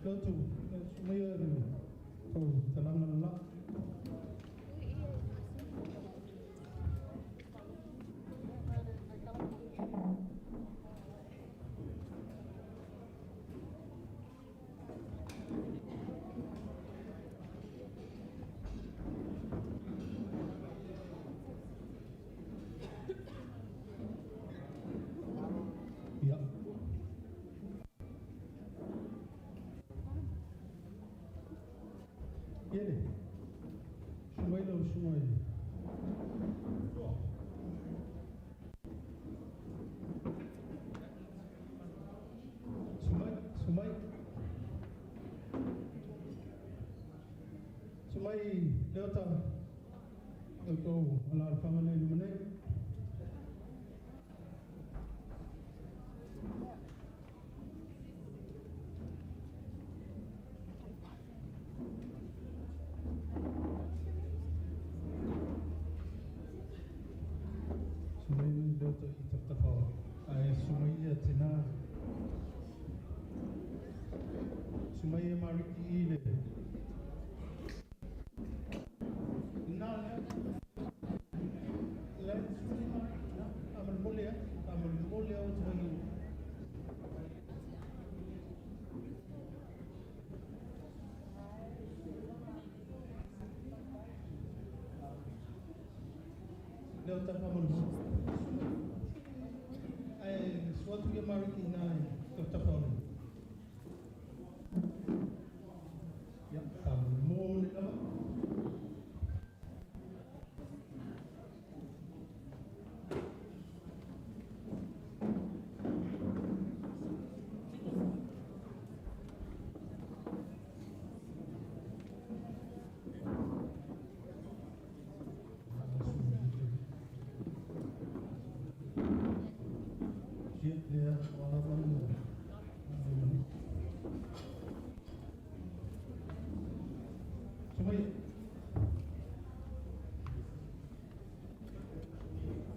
tu maya tu salam nalla ya Yele, shumai lo shumai. Shumai. Shumai leota. Leota ala famane lumane. Leota itattafa. Ay Sumaiya tina. Sumaiya mariki ile. Amal mulia utwangi. Leota amal ay suatu yang mariki na itattafa. Ya, amal mulia. Dia walaupun cuma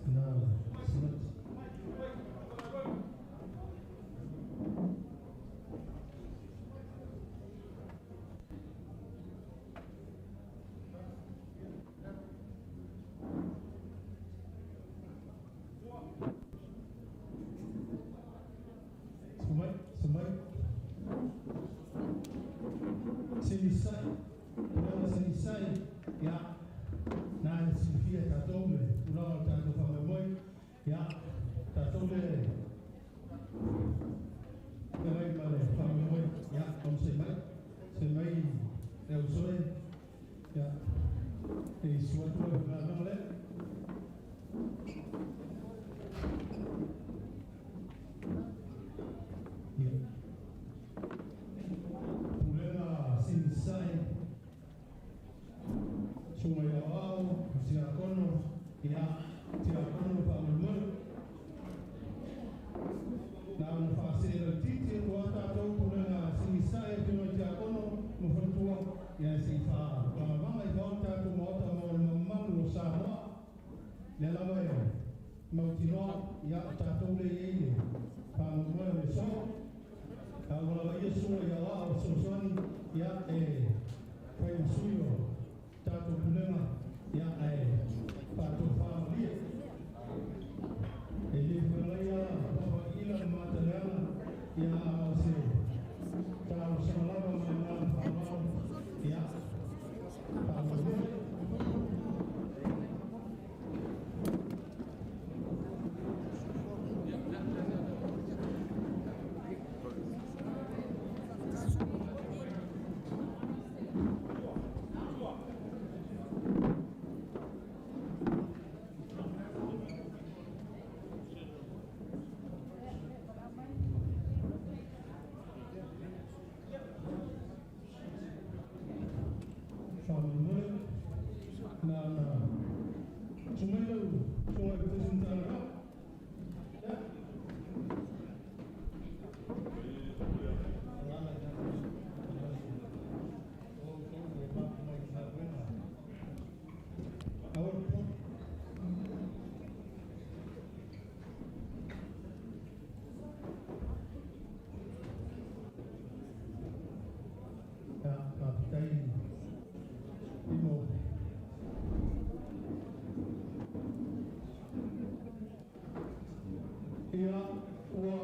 senang Semai selesai kalau selesai ya na Sylvia tatome unaona tatu kama moyo ya tatome kama male kama moyo ya semai leo sore ya suatu male selesai Sumaiya wao tiakono ya tiakono pa mulmul na mfasiri titi wata tokuna selesai tuna tiakono mfantua ya sifa kama mama ikaota tumota mamma sama lelawayo mautino ya tatole yeye pa mulmul so kalau Yesus ya Allah sesuatu ya kayu suyo tatu kulema ya patu familia ini berlaya bahwa ilah matanya ya se tahu selama mengenal fahaman ya fahaman ia ua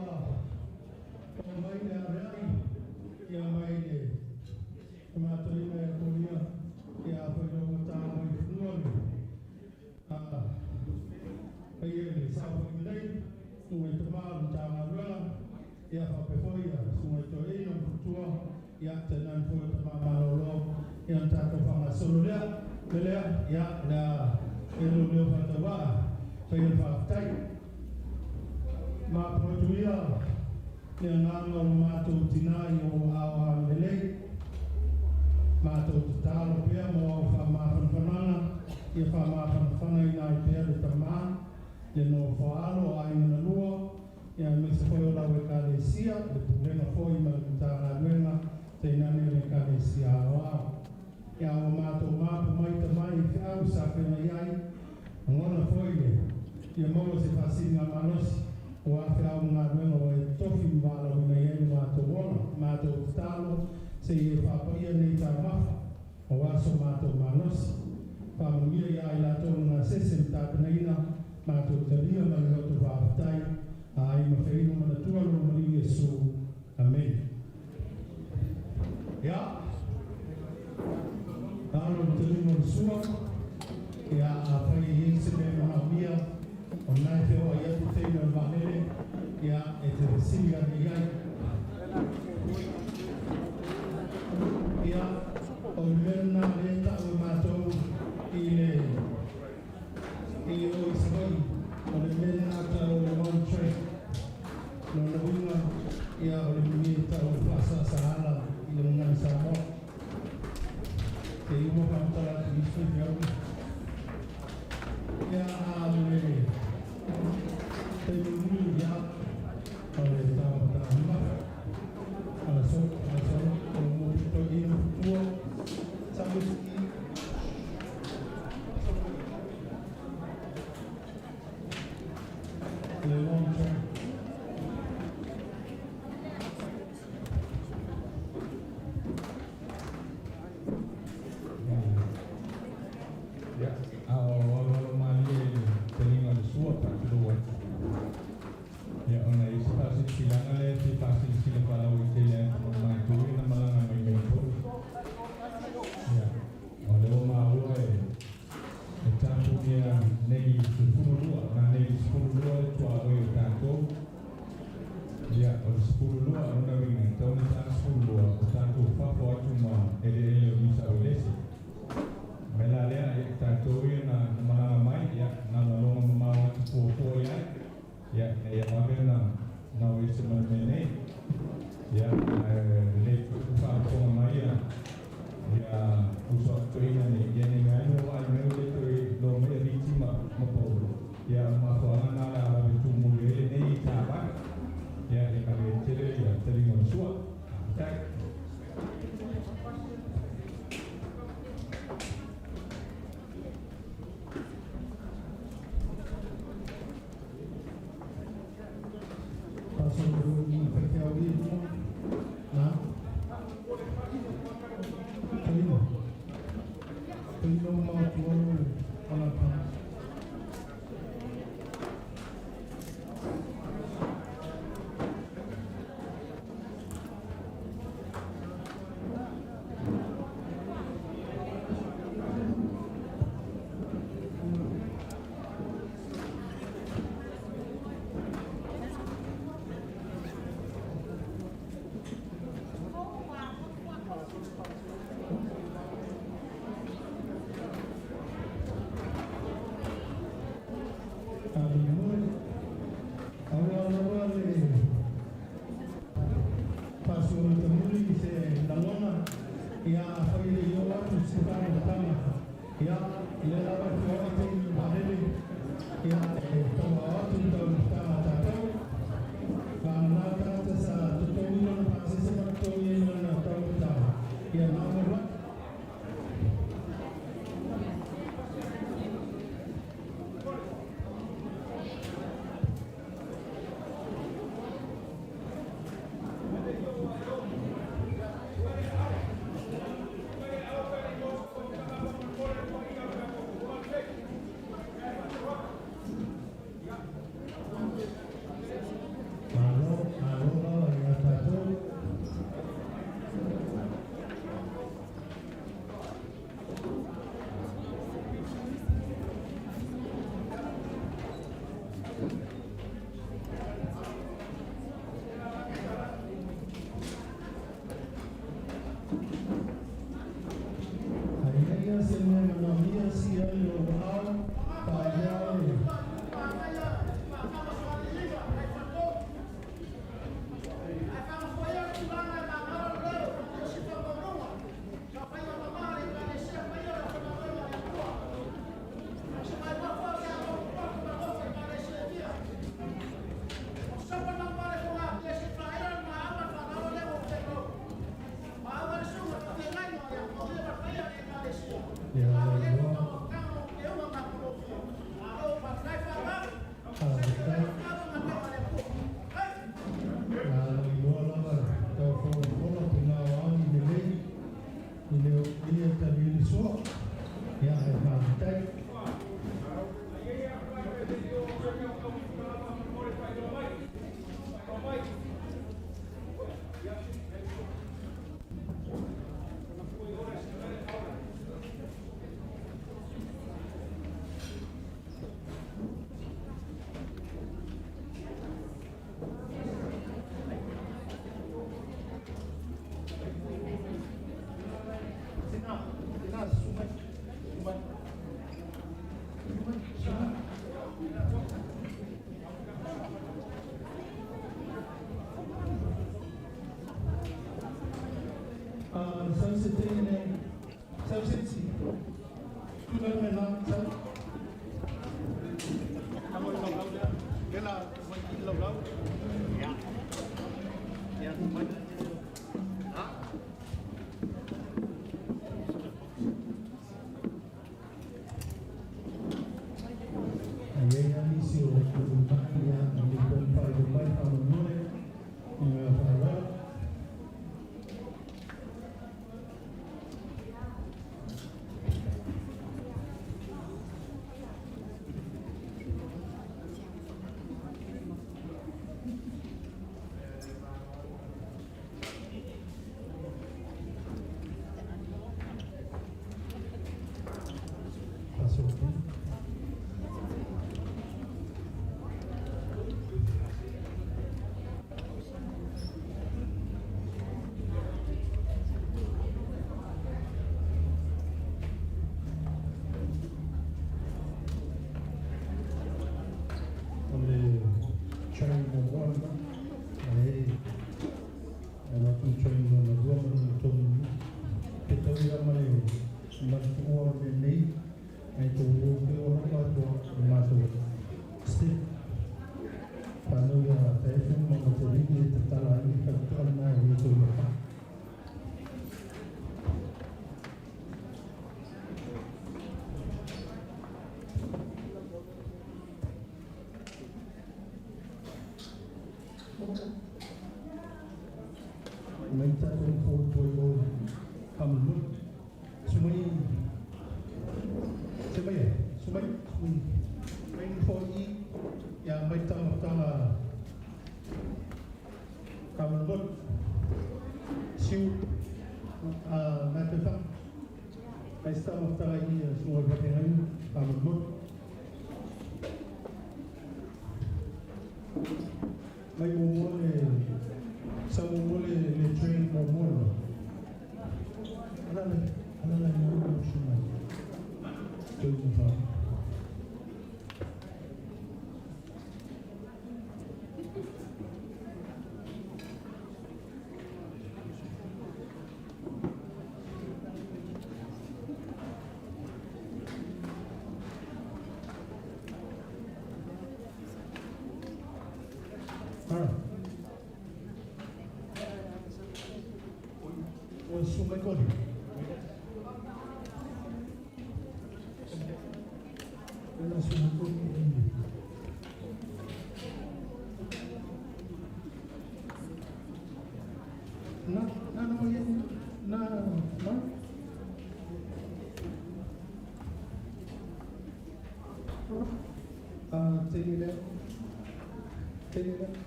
o mai le areai ia mai le matoi me konia ia whainonga tāma i whunuari ia le sāwha i nei sunga i tamaru tāma ruela ia whapewhoia sunga i to eina mputua ia te nai pua tamamalo ia tātou whangasolo lea lea ia lea elu leo whatawaa whaia whaftai Mapotuia le nganga o mātou tinai o awa melei mātou tatalo pia mo au whamawhanwhananga ia whamawhanwhanga i nai pia le tamā le no whaalo a ina lua ia mese whai o lau e kālesia le pulenga whoi ma le tāna luenga te nane le kālesia awa ia o mātou māpu mai tamai i whiau sa whenga iai ngona whoi le ia maua se whasinga manosi o a whiau ngā ruenga o e tofi mwala o nei enu mātou ona, mātou talo, se i e whapaia nei tā mafa, o aso mātou manosi. Whamuia i ai lātou ngā sese mtāpinaina, mātou taria ma le hotu whaapatai, a ai mawhaino mana tualo mani Jesu. Amen. Ia, tālo te limo sua, ia a whai i se me maha mia, o nai te hoa i atu teina whanere, ia e te resinga ni iai. Ia, o mena le tau mātou i le o isawai, o le mena tau le Montre, no na winga, ia o le mimi tau whasa sahala i le ngai Samoa. Te iwa pantara ki isu i au. Ia a le te mimi ia o le tau patahima. Aso, o mo pito i na putua, samuski. Le Montre. c'était ça aussi. Tout le monde maintenant, ça.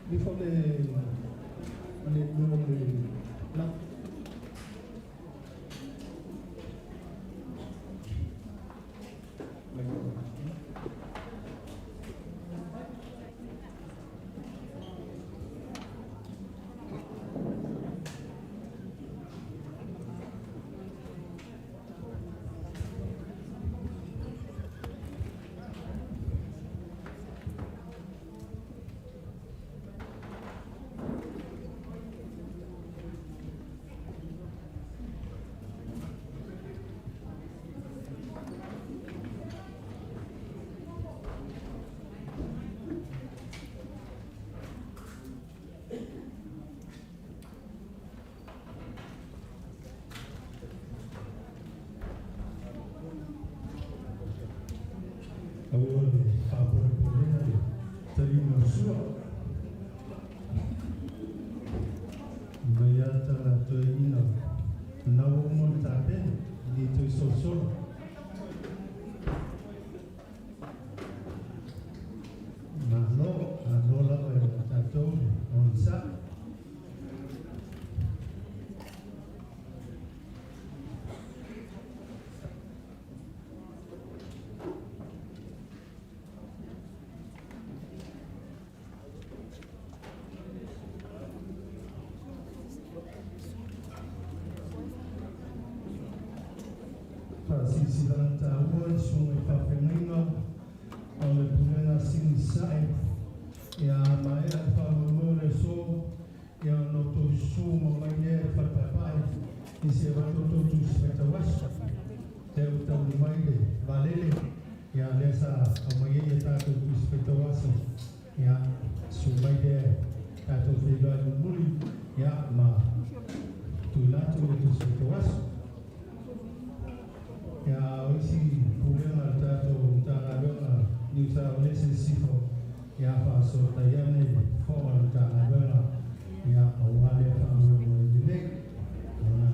Before Isi ya ma tulatu itu setuas ya oisi pulenga tato tanga New South Wales sifo ya faso tayane forma tanga ya awale famu dile na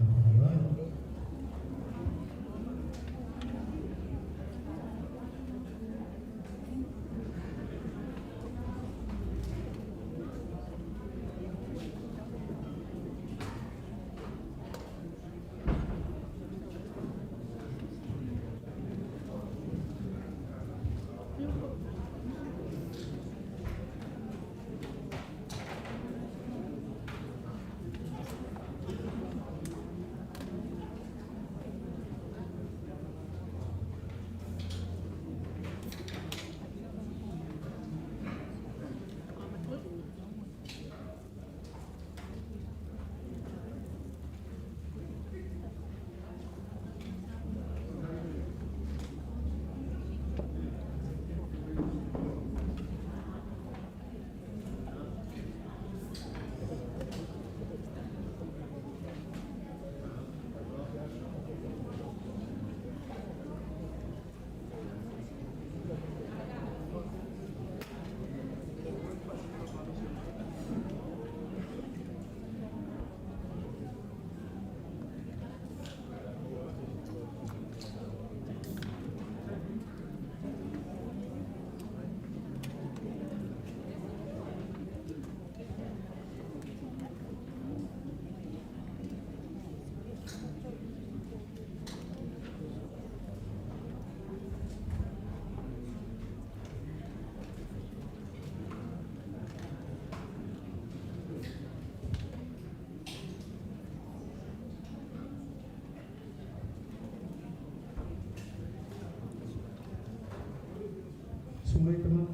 Sumai teman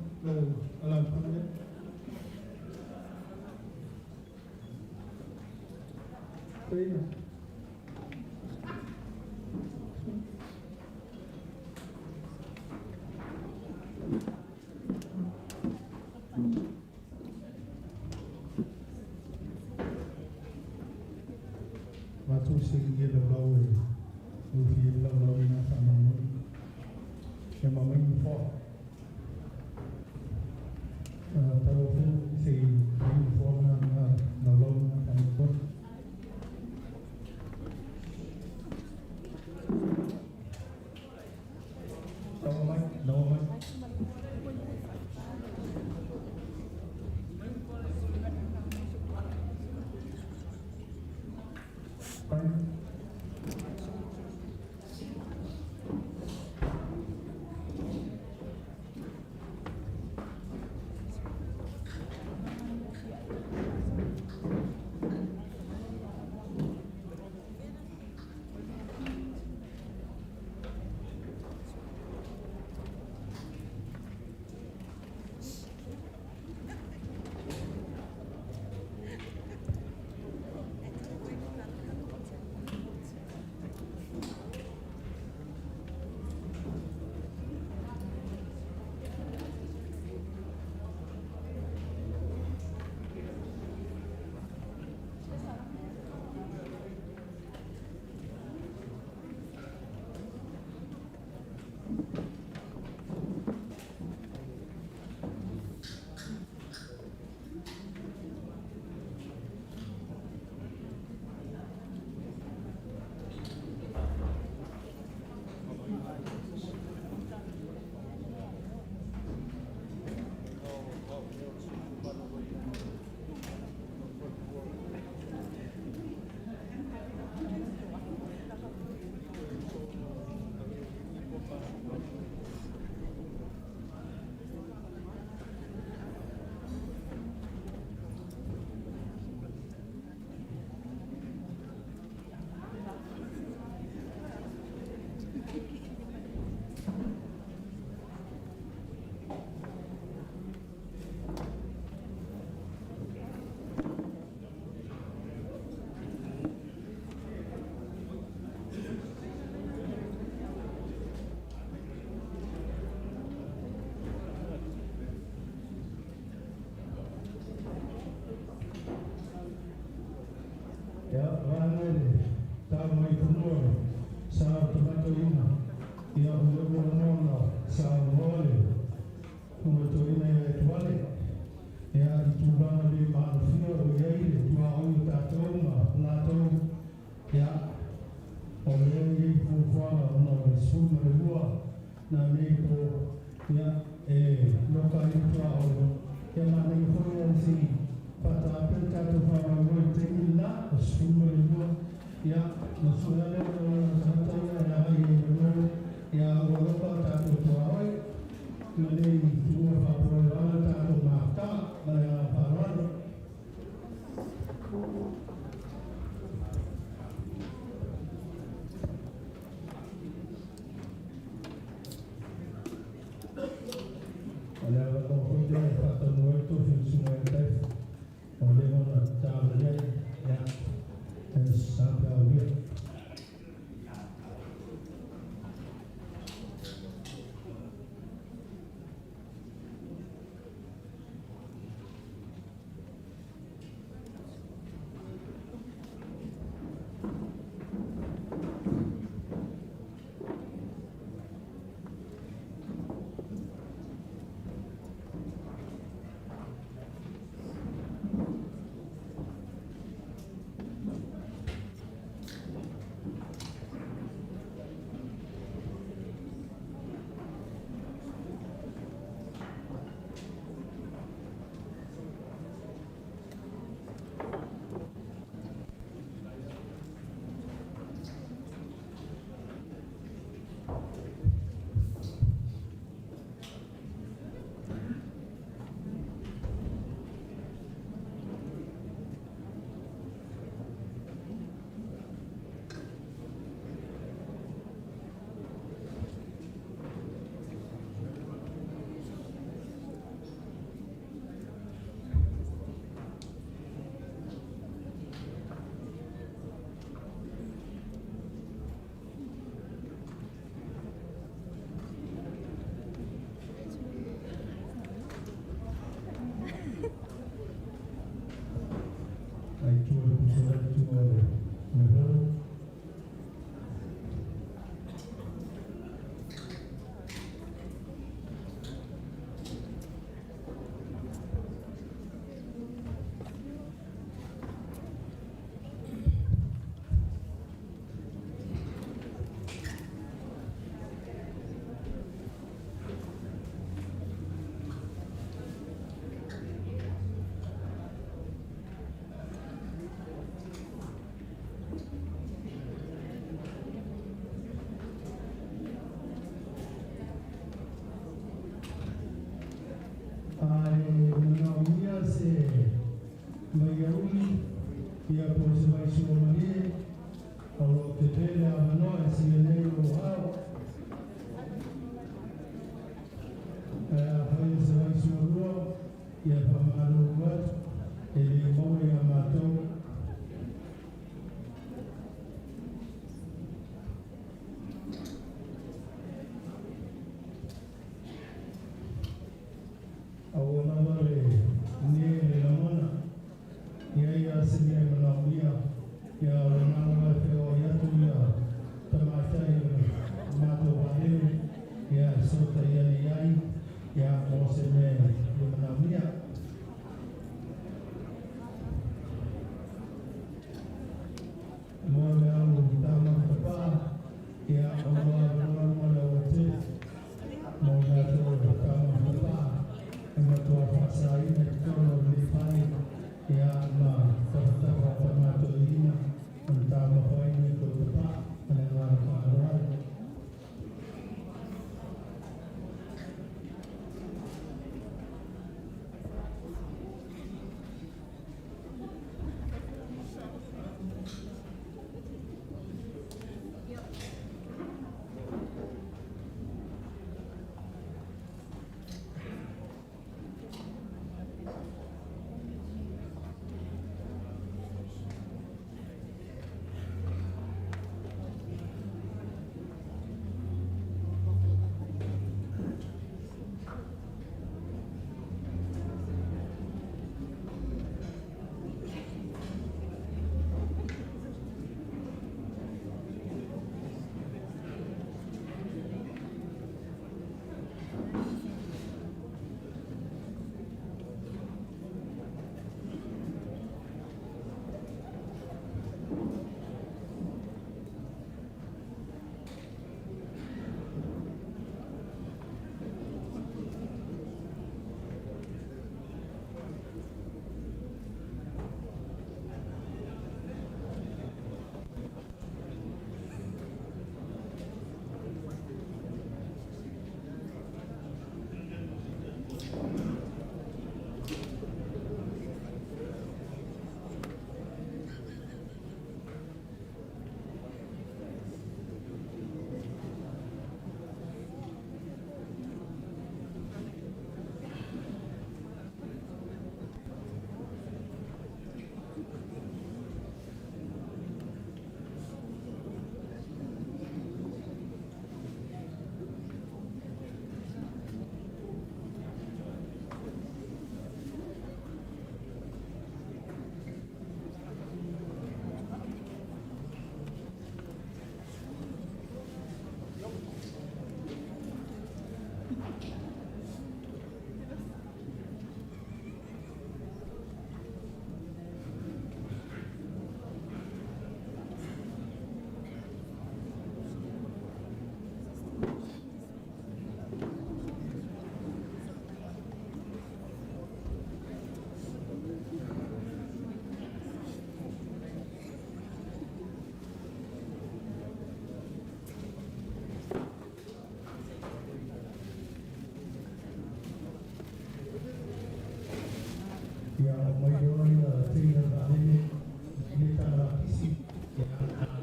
alam punya Terima Waktu sehingga lalu Lufi lalu ina sama yang mama info tahu si info lalu sama pun tahu mai Masuala ya haya ya Europa tatu tuawe nani tuwa favorable tatu mafta bala favorable ala ko hoje fato nueto funcionante olemos la tabla ya es sabia bien. Mayaruni ya posemaisho mwenye alotetela manoa sieneo hao posemaisho ruo ya pamalo watu elimu ya mato awona wale ni lamona ya asilia mnaambia ya wanao feo yetu ya tamasha ya mato wale ya sota ya moseme mnaambia ya maidoi tina dalele nita kisi ya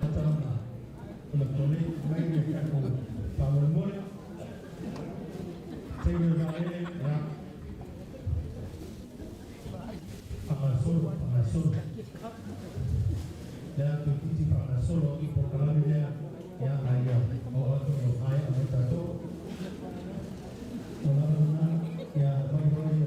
atama lekole mai ne kako pamole tina dalele ya solo ya kiti para solo ipo kalame ya haya o otro haya metato ona ya maidoi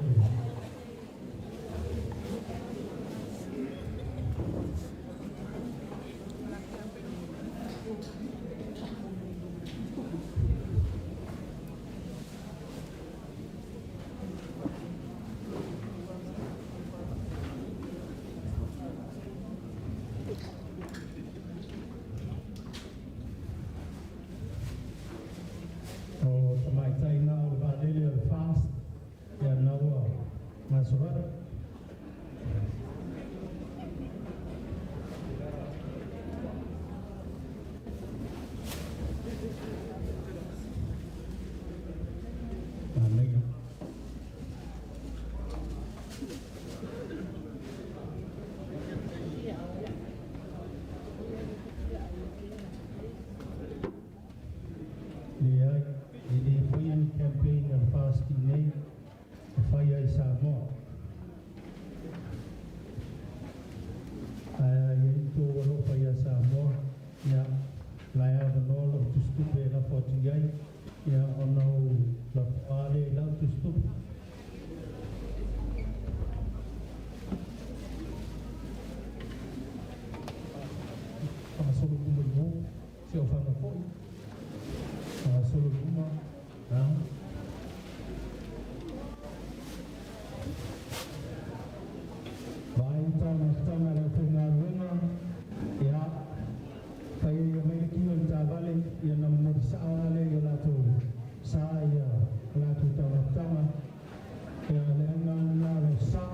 mai tai na o valele o fast ya na o masurat campaign of fasting name fire Samoa yaitu walo fire Samoa ya laya benol to stupe na fortigai ya ono la pale la to stupe solo kumbo se ofana foi solo kuma Tama la tunarunga ya kaya may kiyon tabale ya namud sa awale ya lato saya lato tama ya lengan la sa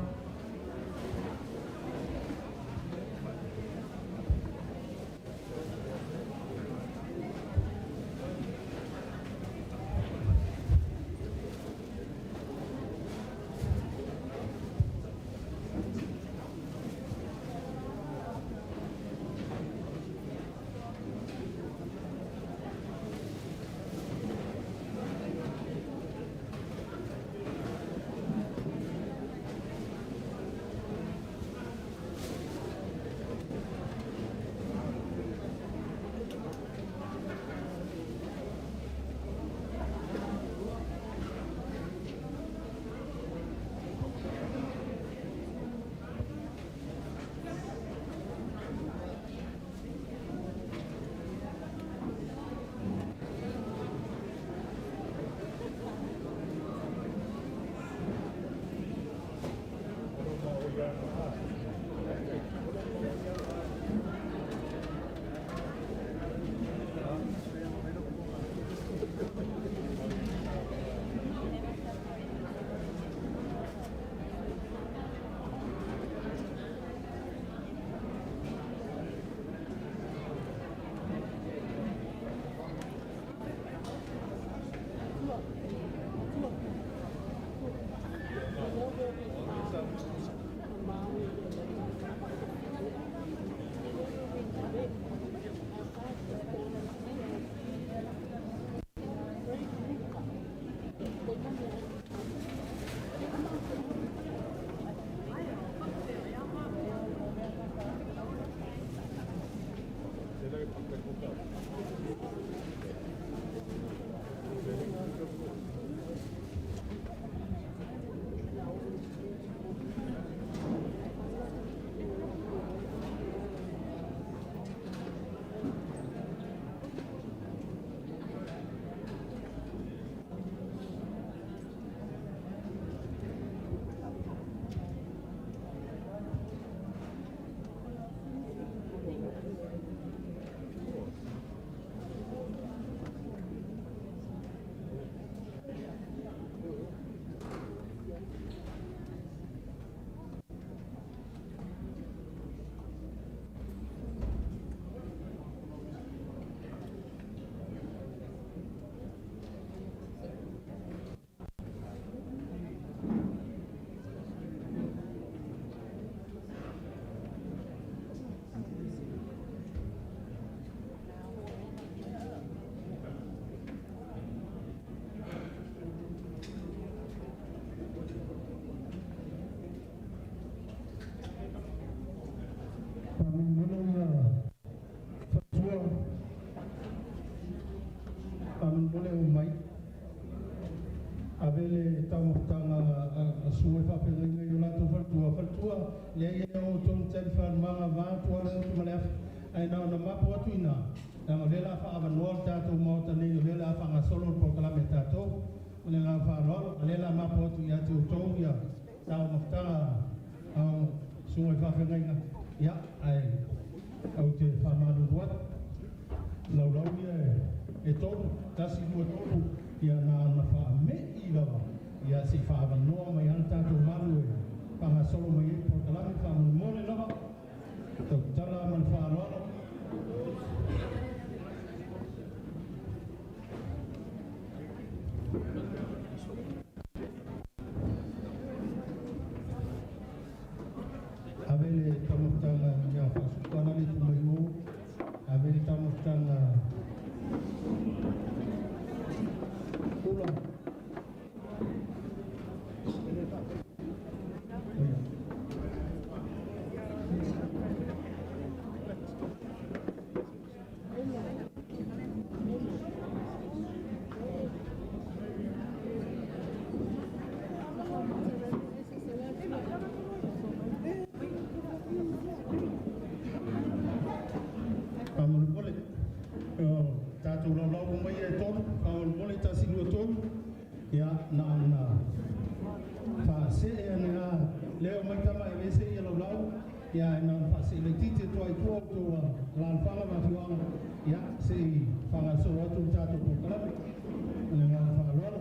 le ia o ton tel fan manga va to le to le ai na na mapo atu ina na le la fa ava no ta to mo ta ni le la fa nga solo po kala meta to le nga fa ro le la mapo atu ya to ya ta mo ta au so fa fa nga ya ai au te fa ma do wat lau ia e tonu tasi lua tonu ia na fa me i lava ia si fa ava noa mai ana tātou malu e panga solo mai e po kalami fa mole lava tau tala man fa aloalo avele tamutanga ia fa sukana le tumayu avele tamutanga Pula. Tātou lau mai e tonu, kawan mole ta sinua tonu, ia na whaase e ane leo mai tama e wese i lau, ia na whaase le tite toa i kua toa lan whanga matuanga, ia se whanga so atu tātou po kalame, ane ngā whangaroalo.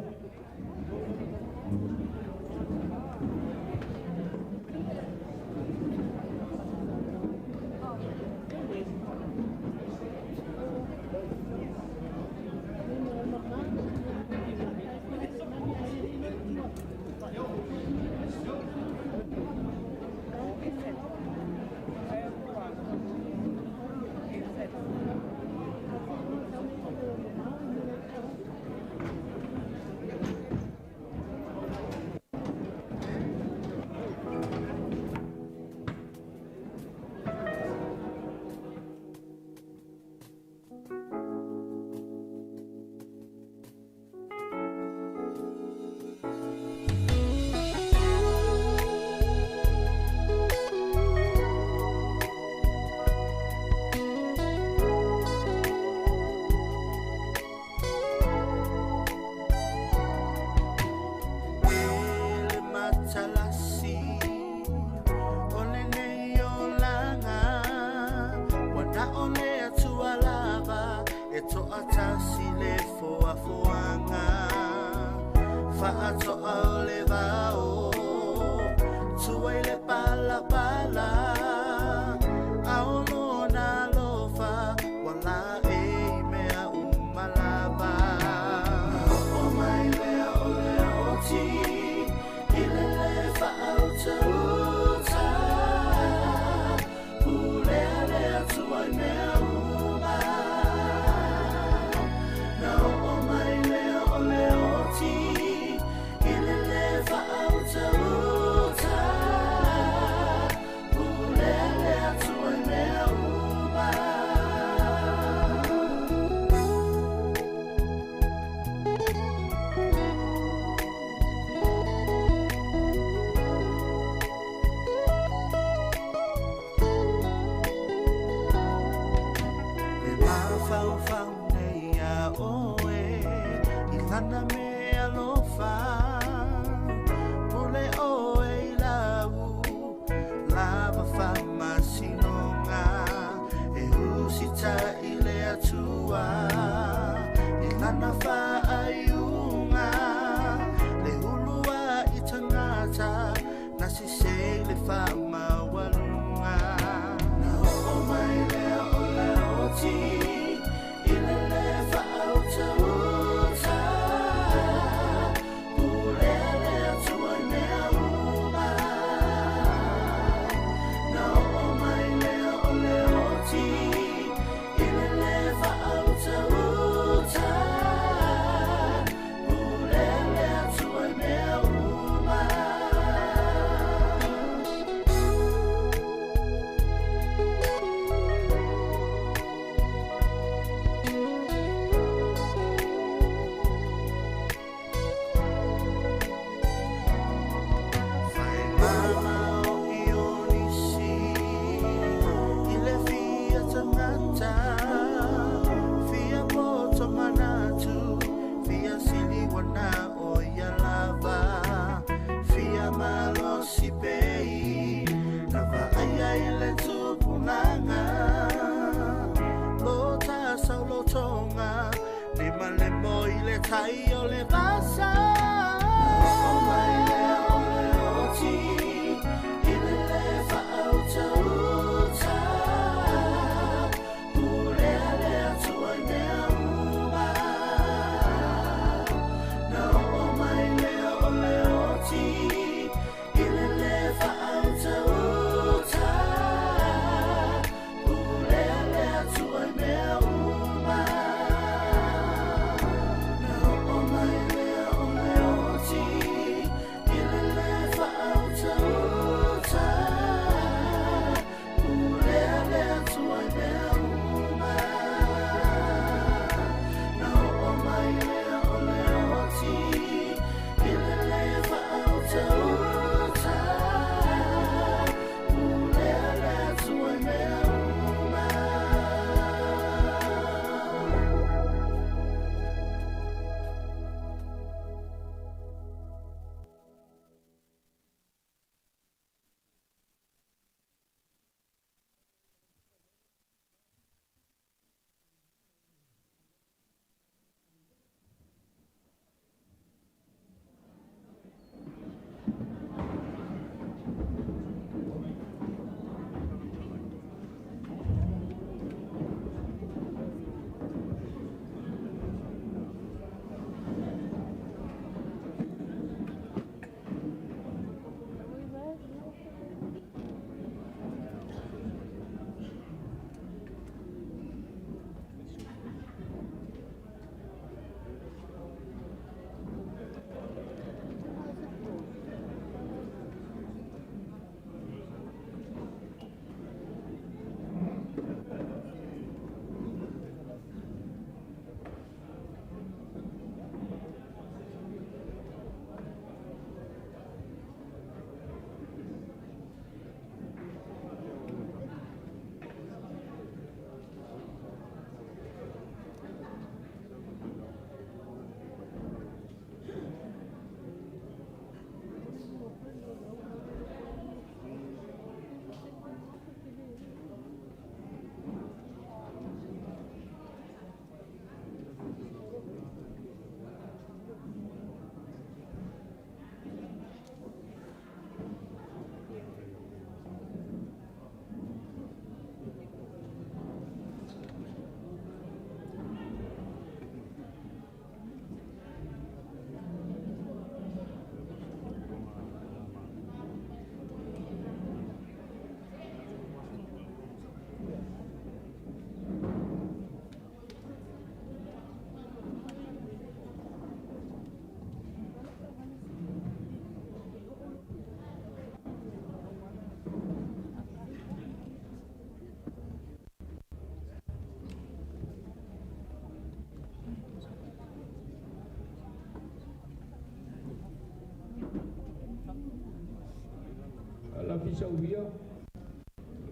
pisa uia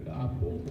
la apo.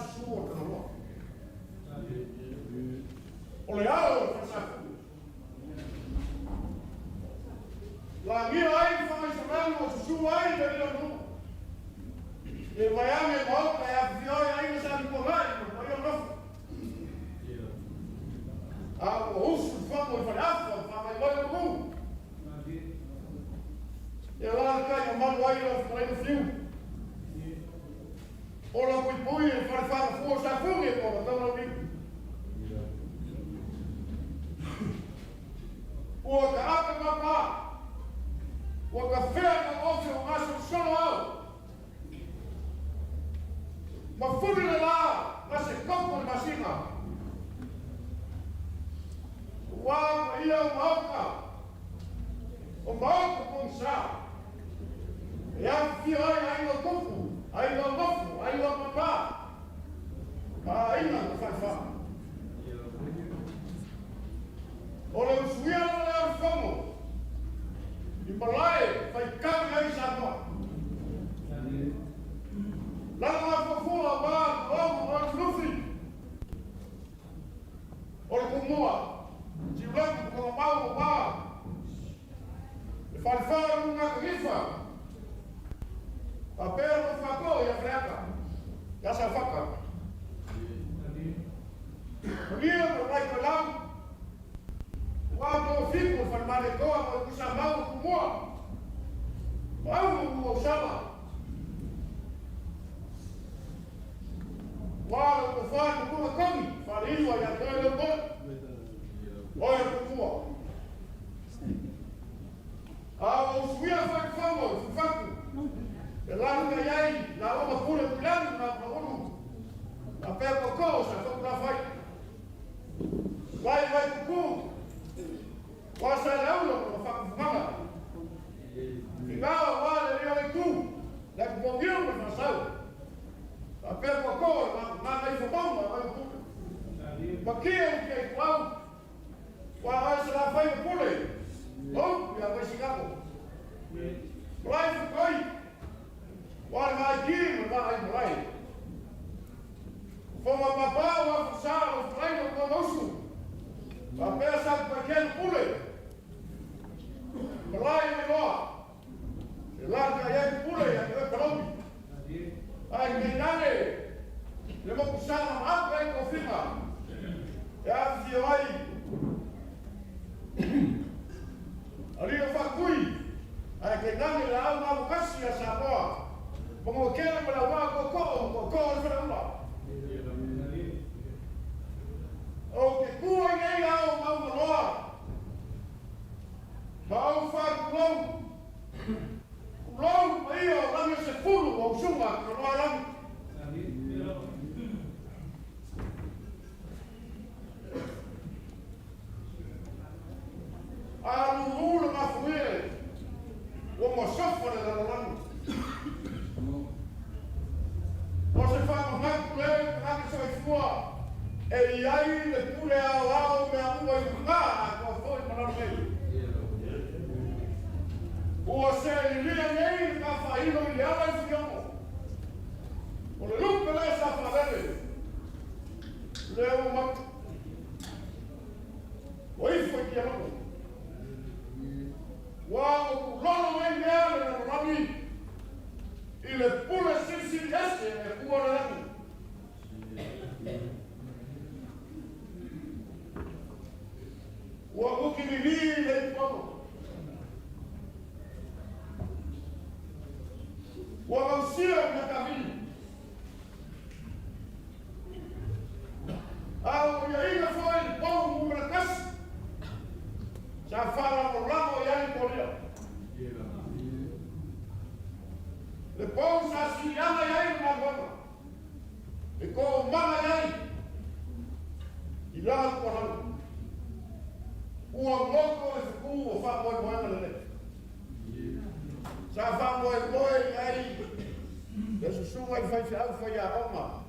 suo te no. O le ao fa sa. La mia ai fa mai sa o su ai de no. E vai a me volta e a fioi ai sa mi pomai, ma io no. Ah, o uso fa mo fa mai vai no. E lá cai o mal aí lá fora do frio. Ora pui e far força a fuga e ora tão não vi. O caraca papá. O café no osso o macho solo. Ma fuga lá, mas se copo de vacina. Uau, ia o malca. O malca com chá. E a fioi aí no topo, aí no mofo, aí no papá. Aí não faz fama. Ora o suíno é o fomo. E por lá vai carga aí já. Lá na fofua, lá no fim. Ora como a, de branco com o pau, e farfar uma grifa. Papel no facão e a freca. Essa faca. O livro vai colar. O auto fico formar de coa, o chamado como. Vamos, o chama. O auto faz como come. Farinho e a coisa do bom. Olha como. Ah, o suíno faz fogo, o faco. Lá no aí, lá uma pura pulando na paulu. A pé com coisa, só para vai. Vai com vai sair lá no faco fumada. Final, vai ali tu. Lá com o meu no passado. A pé com coisa, nada aí fumando, vai tudo. Mas que é o que qual? Qual será vai pule? Não, já vai chegar. Vai. Ora vai aqui, vai. Fomos a papá, a fuçar, o treino conosco. A peça pequeno pule. Lá e melhor. Se larga aí, pule, aqui é pronto. Aí, quem dá-lhe? Levou puxar na mapa e confirma. É a que vai. Ali eu facui. Aí, quem dá-lhe lá, uma vocação, essa boa. Como quero para o cocô para lá. O que cua aí ao mal mau faz long aí o lá se fulo o suma não é lá. A lulu na fuê o moço da lá. Você faz um rato que você vai fora. E aí, depois é lá, o meu amor vai ficar, a foi para o meio. Você liga aí, está fazendo, e ela vai ficar. O luto é essa favela. Leu uma. Oi, foi que ela. Uau, o lono vem dela, no nome. E depois se desce, é o orando. O amor que vive é como. O avancio é o caminho. Ah, e ainda foi bom para casa. Já fala no ramo e aí colheu. Depois assim, anda e aí na boca. E com o mama e aí. E lá no corão. O amor ficou, o favor é bom, né? Já favor é bom, e aí. Esse chuva foi a alma.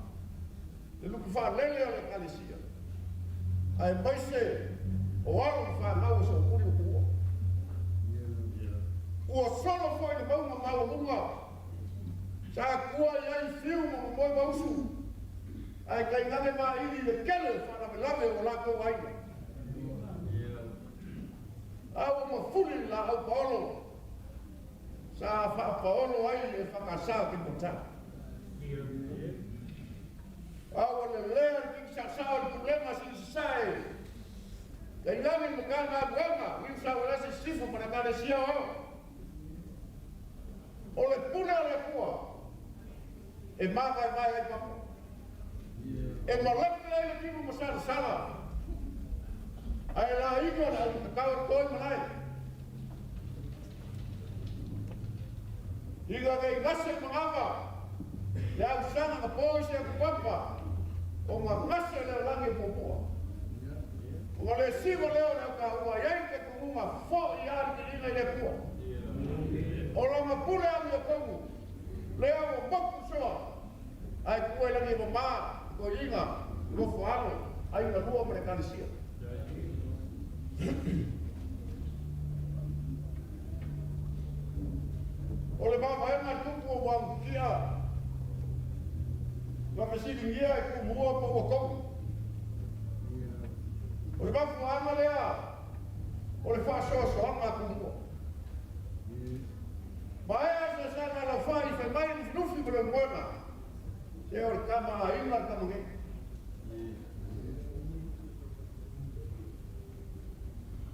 Ele que fala, ele é a calicia. Aí, mas se o órgão faz mal, o seu cúrio rua. O solo foi de bom, mal, uma. Já a cua e aí filma, o bom, Ai kai ngane ma ili le kele whana me lave o lako waina. Au ma fuli la au paolo. Sa paolo ai le whakasā ki mota. Au le lea ki sa sao le problema si sae. Kai ngane me kana buanga. Wiu sa wala se sifu para kare sia o. O le puna le kua. E maka e mai ai papa. E malaki lai le kimu masara sala. Ai la iko na kakao koi manai. Iga kei ngase manganga. Le au sana ka poise a kupapa. O nga ngase le langi popoa. O le sigo leo na ka ua yaike kumunga fo i ari ki inga i le kua. O lama pule au le kongu. Leo o boku soa. Ai kua langi mo maa. Ko inga. Lofo ano. Ai na lua mre kanisia. O le mama e mai tupu o wang kia. Wa mesiri ngia e ku mua po o kongu. O le mafu ama lea. O le whasoa so ama ku mua. Ma ea se sana la whai fe mai ni nufi mre mwena. Se o le kama a inga kama nge.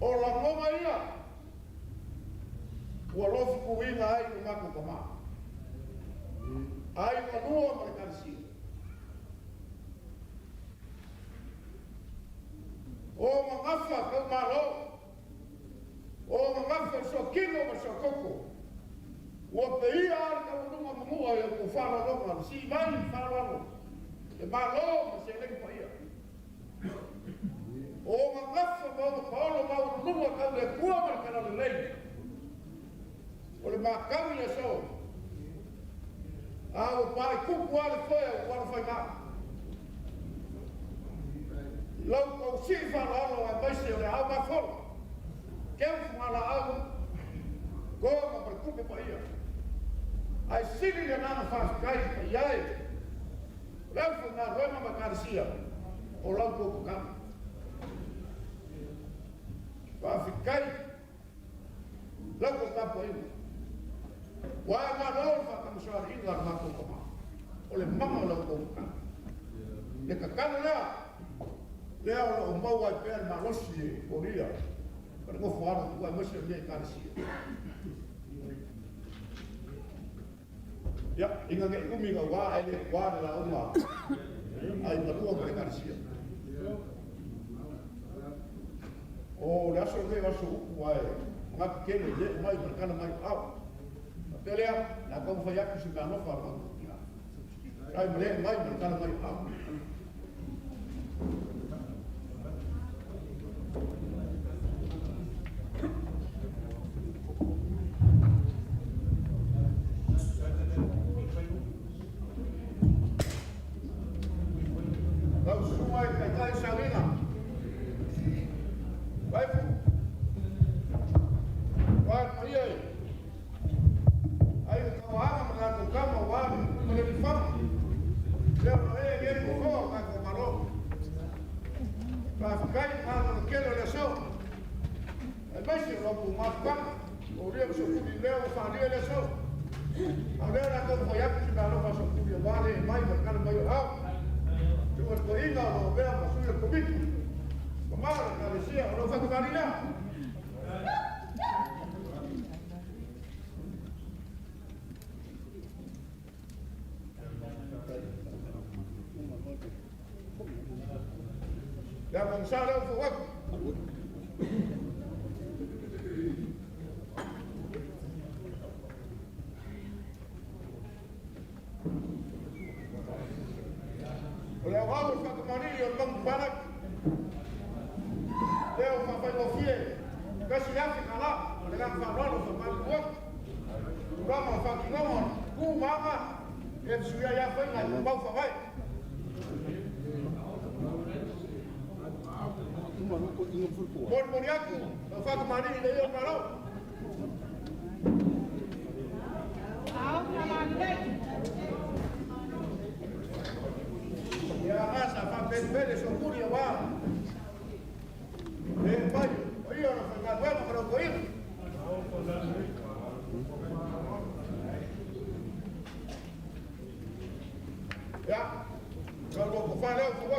O la ngoma ia. Ua lofu kuinga ai ku mako kama. Ai manua mre kansi. O mangafa kau malo. O mangafa so kino ma so koko. Ua pe ia ar ka ununga mamua ia ku whara longa. Si mai whara longa. E malo ma se lengi pa ia. O mangafa mau paolo mau ununga kau le kua markana le lei. O le makau le so. A o pai kuku ale whea o wala whai maa. Lau kou si whara a maise o le au mawhoro. Keu whara au. Goa ma par kuku pa ia. Ai sini le nana whaskai pa iai. Lau whanga roema ma karisia. O lau kou kama. Whawhikai. Lau kou kapa iwa. Wai ma rau whakamusoa inga ar mako kama. O le mama lau kou kama. Le kakana lea. Lea o mau ai pēr ma losi e koria. Kare ngofo ara tu ai masi o mea karisia. Ya, inga nge uminga wā ai le wāre la uma. Ai marua mea karisia. O le aso le aso uku ai. Ngaki kene le mai markana mai au. Pelea, na kau whai aku si ka nofa ar mako. Ai mele mai markana mai au. Lau sumai kai kai salina. Waifu. Wai mariai. Ai kau hanga mga kukama wani mele ni whamu. Leo no e ngeri kukoa kako maro. Whawhikai mana na kele le sau. Ai maisi ropu mafukama. O rea so kuri leo whania le sau. Au leo na kau whai aku si ka nofa so kuri o wale e mai markana mai o hau. Tua ko inga o bea masuia komiki. Kamara ka le sia o no whakukari lea. Ya monsara o fuaku. Olha o alvo fica com marinho, o banco para. Leo fai o fie. Kasi ya fica lá, olha lá falando, faz o outro. Vamos fazer não, com mama. Ele suia já foi lá, o banco vai. Por moriaku, eu faço marinho daí eu parou. Ya, pele so kuri wa. Pai, oi ora fa ka bueno para o ir. Ya. Kalau ko fa leo ko.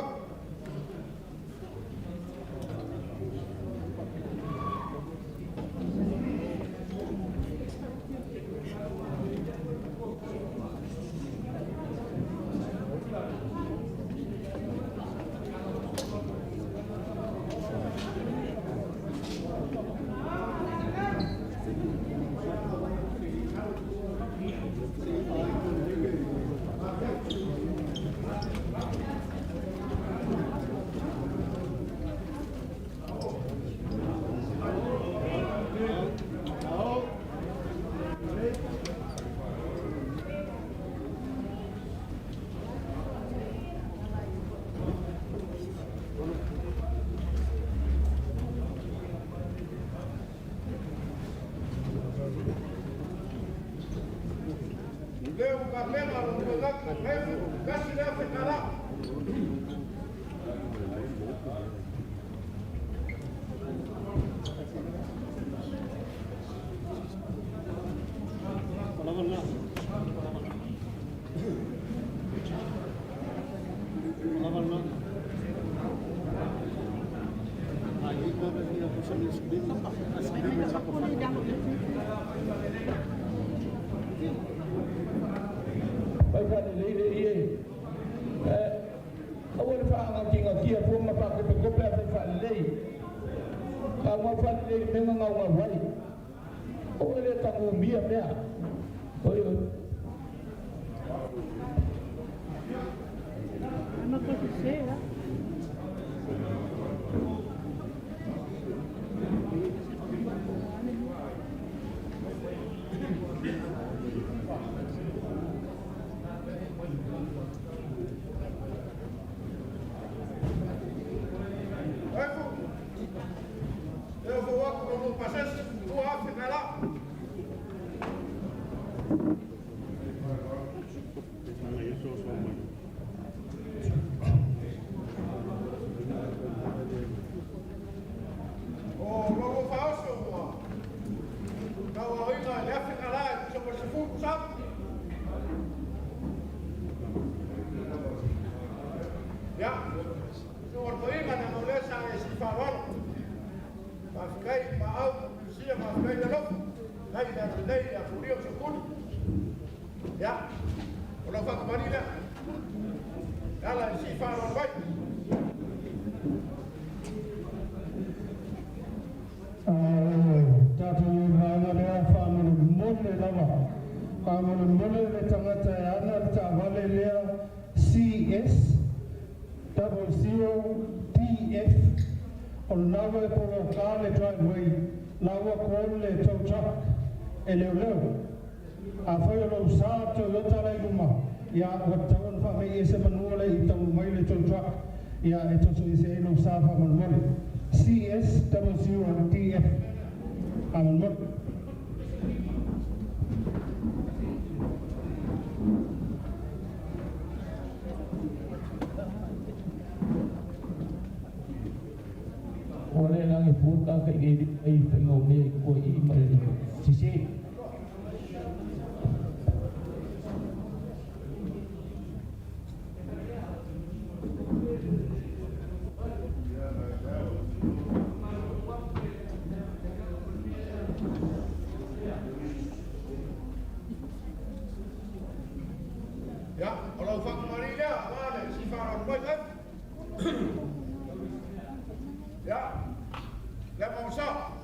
Leo kapema lo refu kasi leo fekala. Pai ka le le ie. Awal fa nga kinga kia fu ma pa ko ko pa fa le. Ka nga fa le me nga nga wai. O le ta mo mia mea. Oi. Ama ko se ya. Eu vou com o paciente, o África lá. O logo falso, não ainda ele África lá, se você for sabe. Já, se o ortoína na molesta esse farol. Mafikai maau sia mafikai dalam hai dah sedai dah kuriau sukun ya kalau fak kembali dah kalau sifat orang baik tatu hana rea whanuru mole lava whanuru mole le tangata e ana ta wale lea CS DF o lawa e polo kāle driveway, lawa kōle le tow truck, e leo leo. A whai o lau sā Toyota lai luma, ia o tauan whame e se manuole i tau mai le tow truck, ia e toso i se e lau sā whamanmole. CS00DF, whamanmole. Oleh lagi putar ke gigi tengok ni koi mai sisi. ya kalau fak kembali dah mana sifat orang baik kan ya lemau sah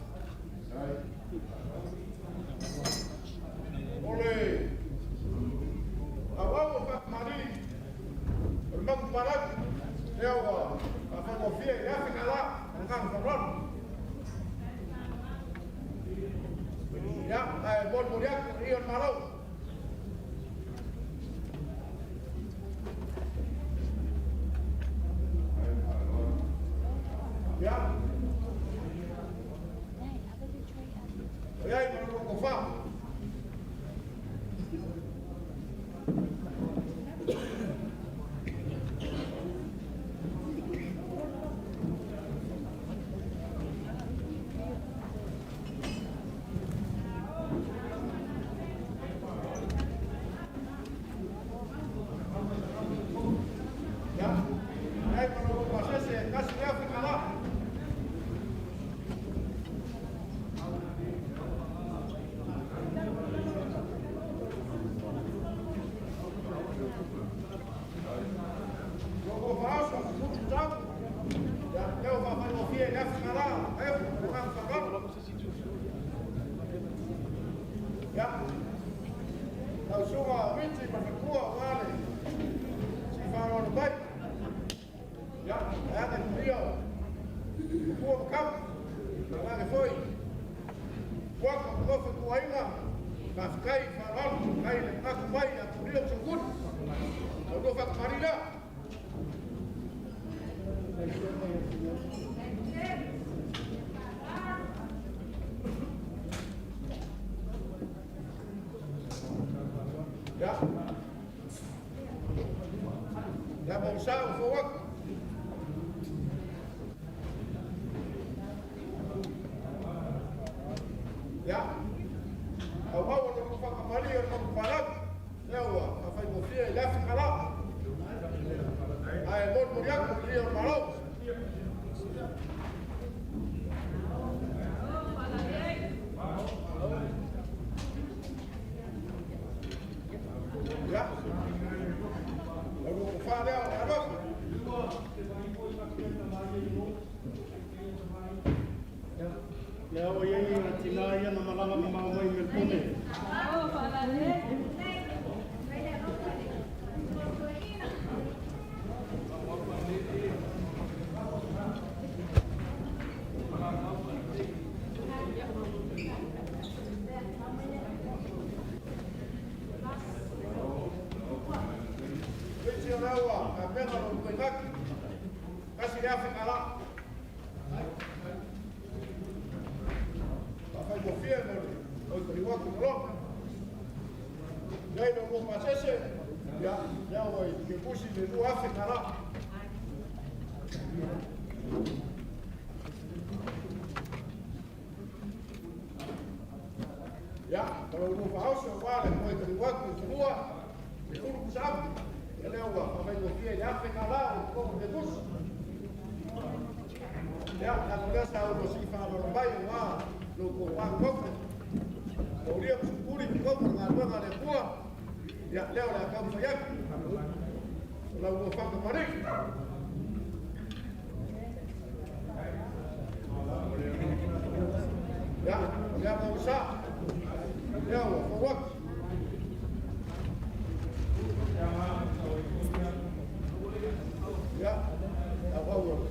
boleh awal fak kembali bermak barat dia awal apa kopi ya fikala engkau kabron ya bol mulia rion malau ya ya menurut kufa Kafkai farol kai le kakbai ya kudio sukun. Lalu fak marila. Ya. Ya mau usaha fawak. Ya. Awal waktu fak kembali orang barat. Ya wah, apa itu dia dah sekarang. Ayah bon muriak dia malu. Ya. Lalu kufada apa? Ya oye tinaya na malanga mamay melpone. Nawa, kapena no kuinak. Kasi dia fikala. Pakai kofia no, oi kriwa kulo. Dai no mo pasese. Ya oi, que pusi de do fikala. Ya, kalau mo pausa wala oi kriwa kulo. Itu sabe. Ele é uma filosofia de África lá, o povo de Bus. Já, na mudança o Rossi fala no bairro lá, no Copan, podíamos cobrir como na zona de rua. Já, leu lá, como foi aqui. Lá o Copan do Paris. Já vamos lá. Já, o Copan. Ya, awal.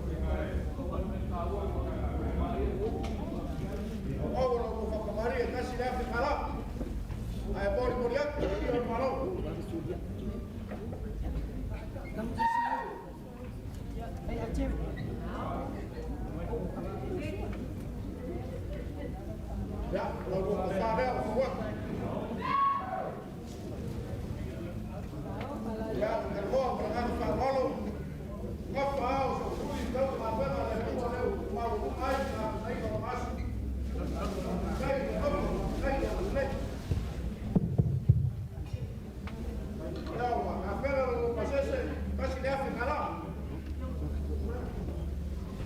Awal aku fakir mari, kasih dia fikala. Ayah boleh melihat dia malu. Ya, lalu kepada kuat. Ya, kerja dengan malu. Ngapa sulit kalau apa ada yang mau aja saya kalau masuk saya boleh ya apa kalau pasese kasih dia fikala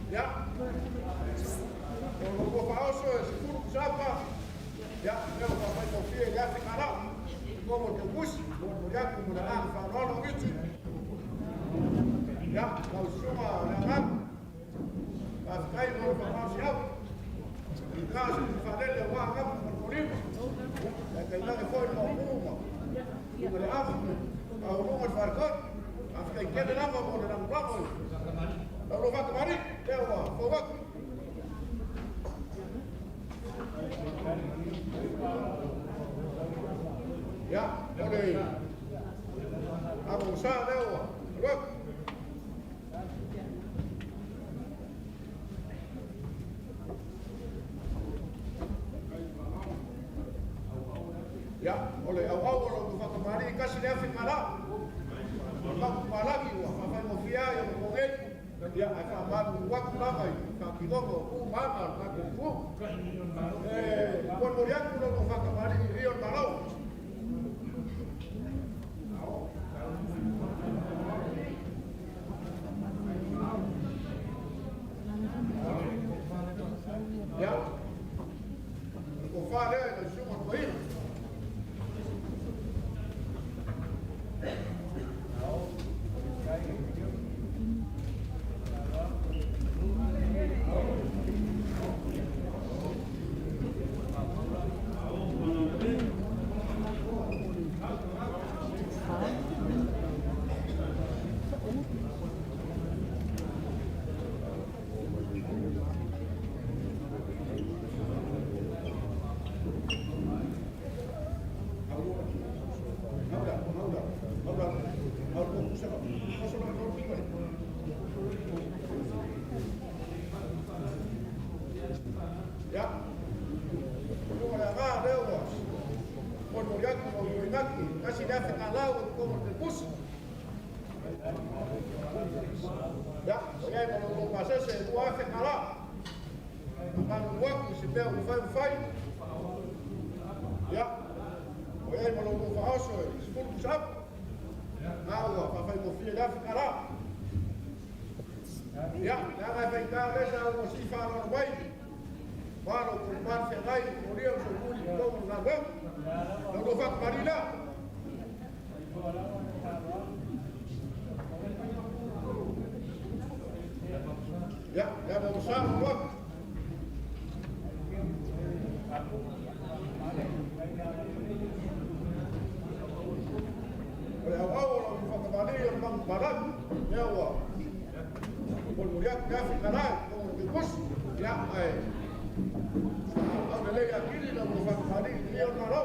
ya kalau gua pauso seguro siapa ya eu vou confiar dia fikala como que bus mulher como na farol gitu. Ya, kalau semua orang pakai informasi apa? Kita sudah ada uang apa berkurim? Dan kita kau mau rumah, bukan apa? Kalau rumah farkot, apa kita nama mau dalam berapa? Lalu apa kemarin? Dewa, fawak. Ya, boleh. Abu Musa dewa, fawak. Ya, oleh awal waktu fakir mari kasih dia fikala. Kalau lagi wah, apa mafia yang mungkin dia akan baru waktu lama. Kalau kita mau mana, aku pun. Buat muriak kalau fakir mari Rio Malau. Ya, kufar dia itu cuma baik. ia mo lo pasa se tua fe kala ma no wa ku se pe u fai ya o ia mo lo fa oso se fu sap awa fa fai mo fia da fe kala ya la vai fai ka esa o si fa no vai Para o mar se vai morir o curi como na web não lo fa marina ya vamos a ver ahora vamos a ver el banco parar ya va por morir ya final como que pues ya ahora le aquí y la vamos a parar y el maró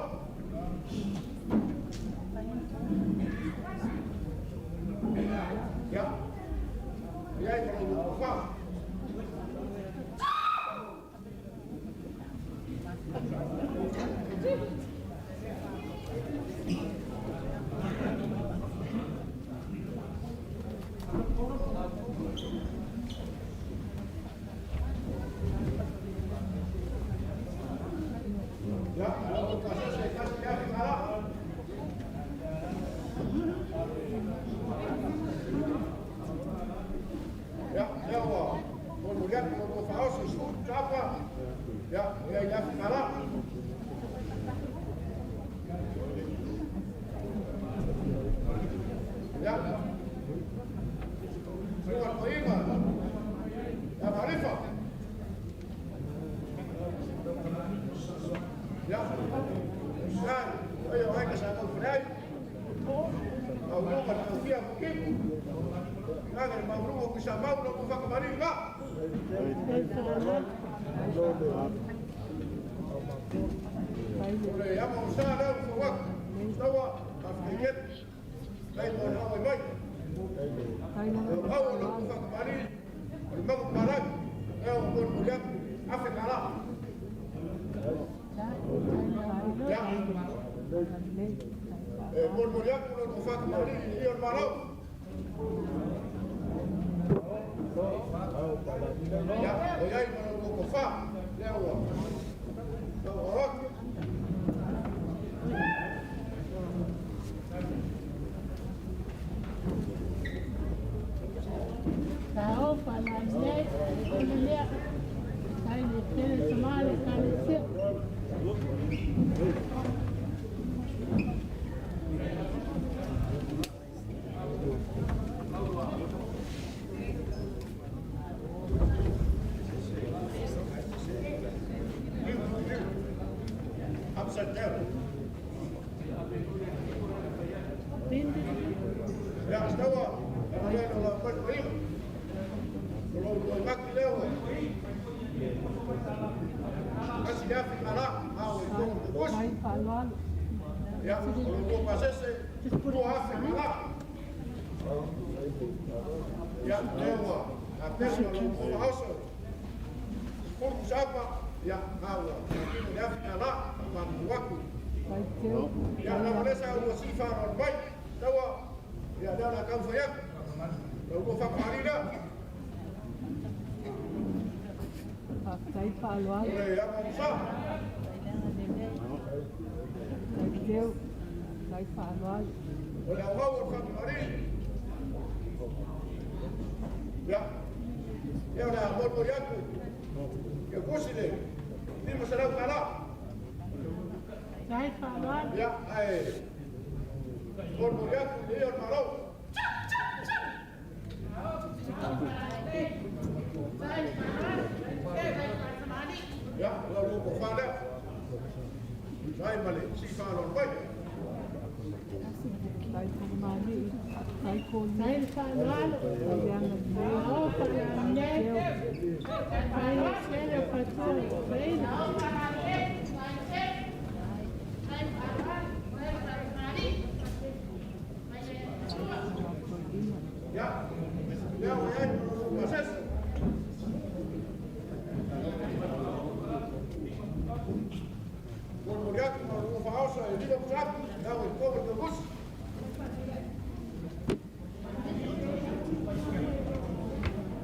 ya ya como fa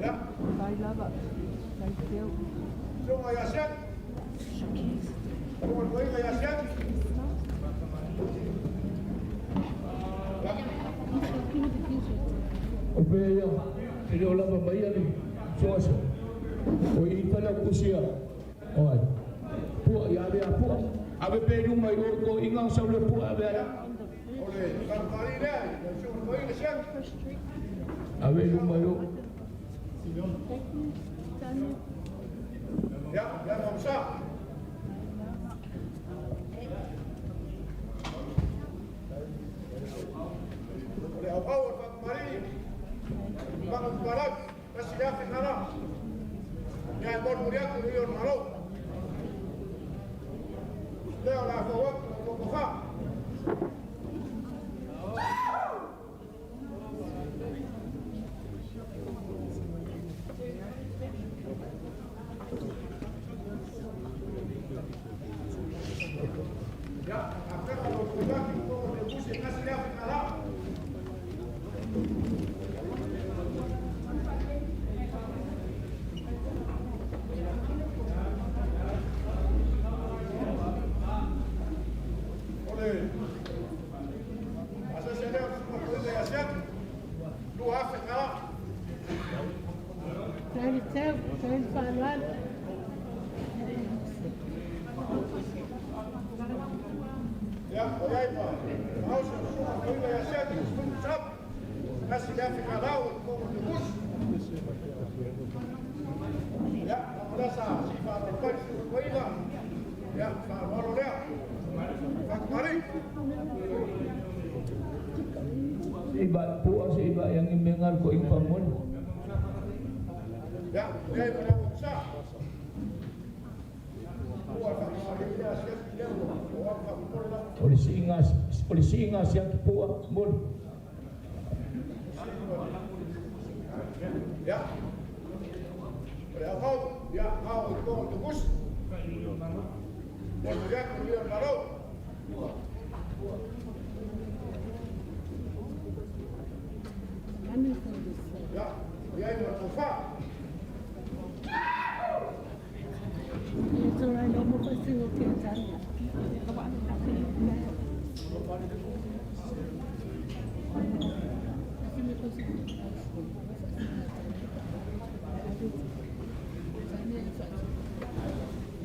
Ja. I love it. Thank you. Sunga ya siat. Sunga koinga ya siat. O pēia, e reo lava mai ali, soasa. O I tala kusia. Oi. Pua, ia mea pua. Awe pēru mai o ko ingang saule pua awe aia. Ole, whakapari rea, sunga koinga siat. Awe ru mai o. Ya, ya mamsa. Ole, au whakapari. Whakaparak, kasi ya whingara. Ya monu rea ku rio maro. Leo la whawak, loko wha. Ya, apenas lo cuidado que como le puse casi le hace nada. Ole, hace se le hace de hacer. Lo hace nada. Thank you. Ja, jij maar. Als je zo wil je zeggen, is goed stap. Als je even gaat houden, komen de bus. Ja, maar dat is aan. Zie van de pijs voor de koeien. Ja, van waarom ja? Van Marie. Iba pua sa iba yang imengal ko ing pamon. Ja, jij maar dan ook zo. Hoe van Marie, ja, schep je dan. Hoe van Marie. Polisi ingas yang pua mon. Ja. Ja, hou ik kom de bus. En we gaan weer naar ook. Ja, jij wordt van vaak.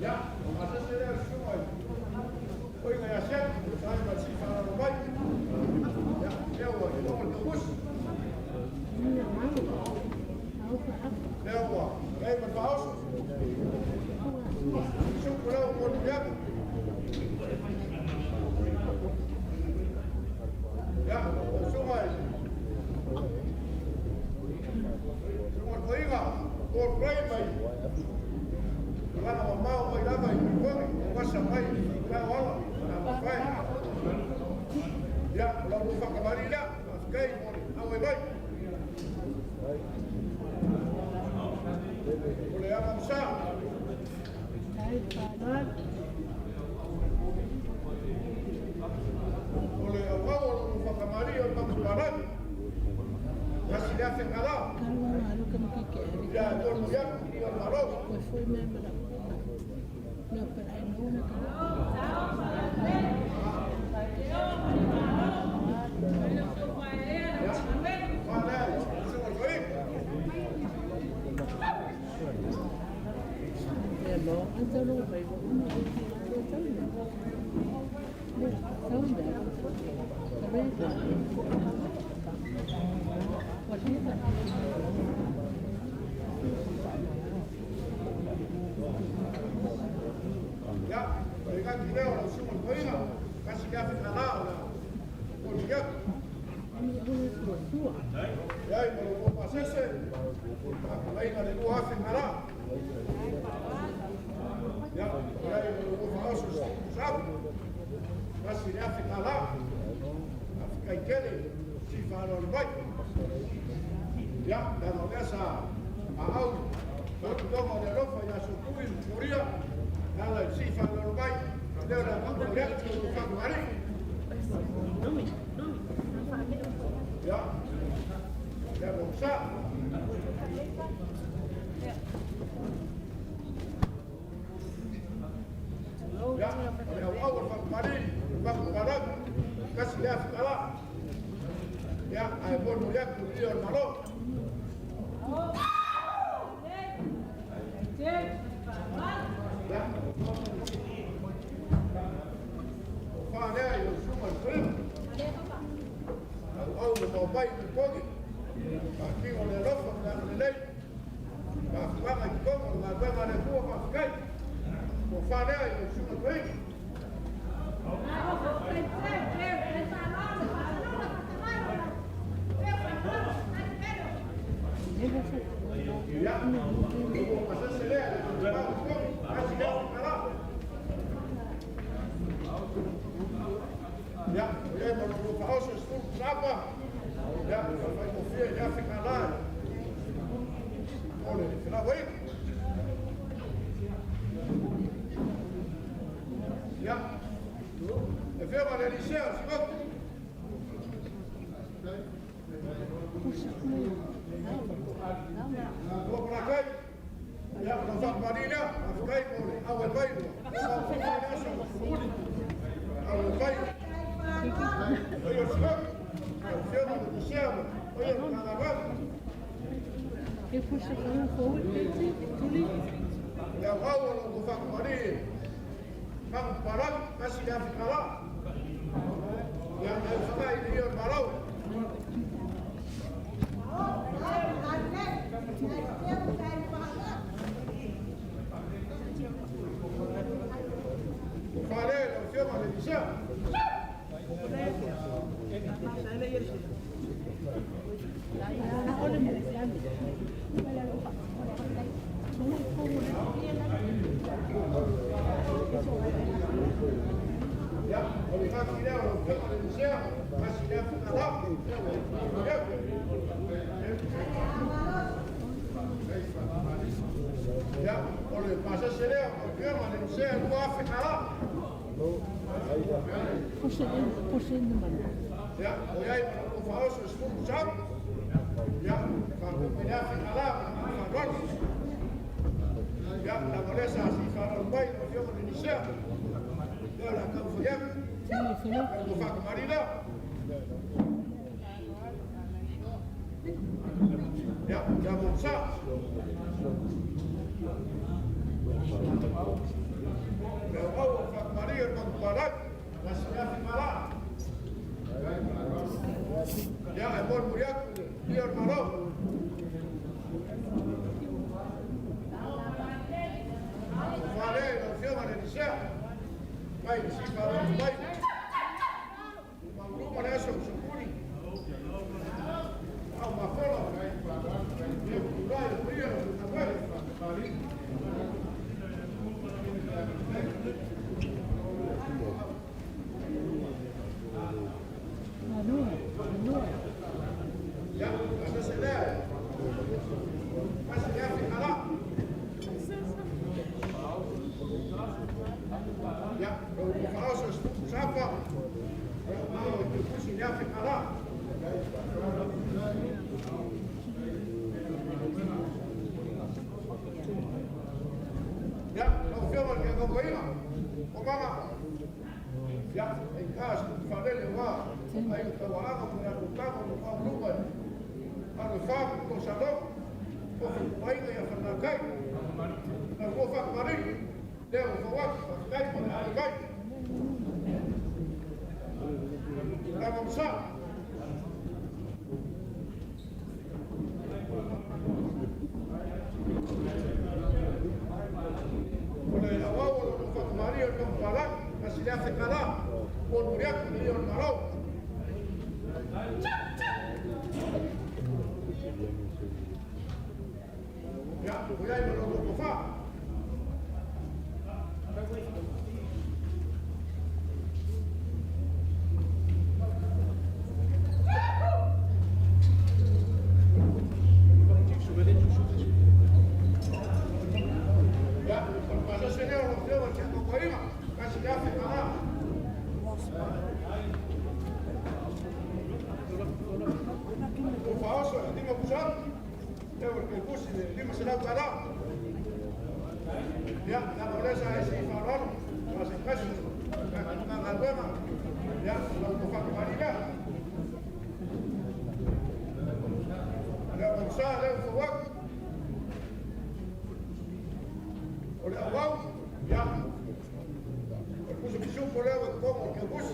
Ja, als het er is mooi. Oei, maar ja, zeg, we zijn met z'n van de wijk. Ja, heel mooi, je komt de bus. Heel mooi, even met huis. Zoek maar ook voor de weg. Ja, zo mooi. Zo mooi, voor je gaan. Voor mij. Karena mau mai dapat ikut, masa mai kawal, nama mai. Ya, kalau lupa kembali dah, sekali awal baik. Boleh apa besar? Boleh awal lupa kembali untuk kebaran. Masih dia sekarang. Ya, tuan dia dia malu. No, but I know Ya, mereka kita orang semua koina, kasih dia kenal lah. Boleh ya, kalau mau pasal aku lain ada dua kenal. Ya, kalau mau masuk sab, kasih dia kenal. Afrika kene, si farol baik. Ya, dan biasa, ahau, kalau mau ada rofa ya sukuin Korea. Kalau si farol baik, dia dah mampu lihat tu fakari. Ya, dia bangsa. pai ni kogi. Ki o le lofa na le lei. Ka fanga ki kongo na kwa ma le kuwa ma kai. Ko fa le ai su na kai. Ya, como pasó se le, casi ya carajo. Ja, jij moet nog op huis een stoel trappen. Ja, dat wij nog 4 jaar gaan daar. Oh nee, vanaf weet. Ja, de firma de liceo, zie ook. Loop naar kijk. Ja, dan zag Marina, even kijken hoor, oude bijbel. Oude bijbel. Oye, schap. Firma de liceo. Oye, carnaval. Eu puxo o fogo e tudo. Ja, oude loop van Marina. Van Parak, als je daar verkala. Ja, en van mij hier Marok. Falei, não chama de bichão. Ja, olha cá que não, não chama de bichão, mas se der fica lá. Ja, olha, mas esse é o firma de bichão, não vai ficar lá. Puxa no mano. Ja, wil jij over huis een stoel zak? Ja, van meneer van Ala, van Ron. Ja, dan moet je zeggen, als je van een bij of jongen in de zee. Ja, dan kan voor jou. En hoe vaak Marina? Ja, dat moet zo. Wel, oude van Maria van Barak, dat is meneer van Ala. Ja, hij wordt moeilijk, hier maar op. Maar nee, dat veel maar in de zee. Kijk, je ziet wel wat bij. Maar hoe maar is ook zo goed. Nou, maar volop. Je moet blijven leren, dat weet ik. Ja, dat is het daar. Als je daar vindt, ala. Ja, als je stoep zappen. Als je daar vindt, ala. Ja, nog veel meer dan nog iemand. Obama. Ja, in kaas van de waar. Hij heeft wel aan op de kamer van bloemen. Aan de vaak komt ze ook. Of een bijna van de kijk. Dan wordt vaak maar niet. Deel van wat? Kijk van de kijk. Dan komt ze. Oleh awal waktu Maria kembali masih dah kalah. Pun dia kemudian malau. Ya, boleh menunggu kufa. Ya, pasal sini orang dia macam kau ini, kasih dia kalah. Kufa asal, dia pusat. Dia berkumpul sini, dia masih nak kalah. Ya, tak boleh saya si Farhan, masih kasih. Nak agama. Ya, kalau kufa kembali dah. Ada bangsa, ada kuat. Oleh awal, ya. Berkumpul boleh berkumpul ke bus.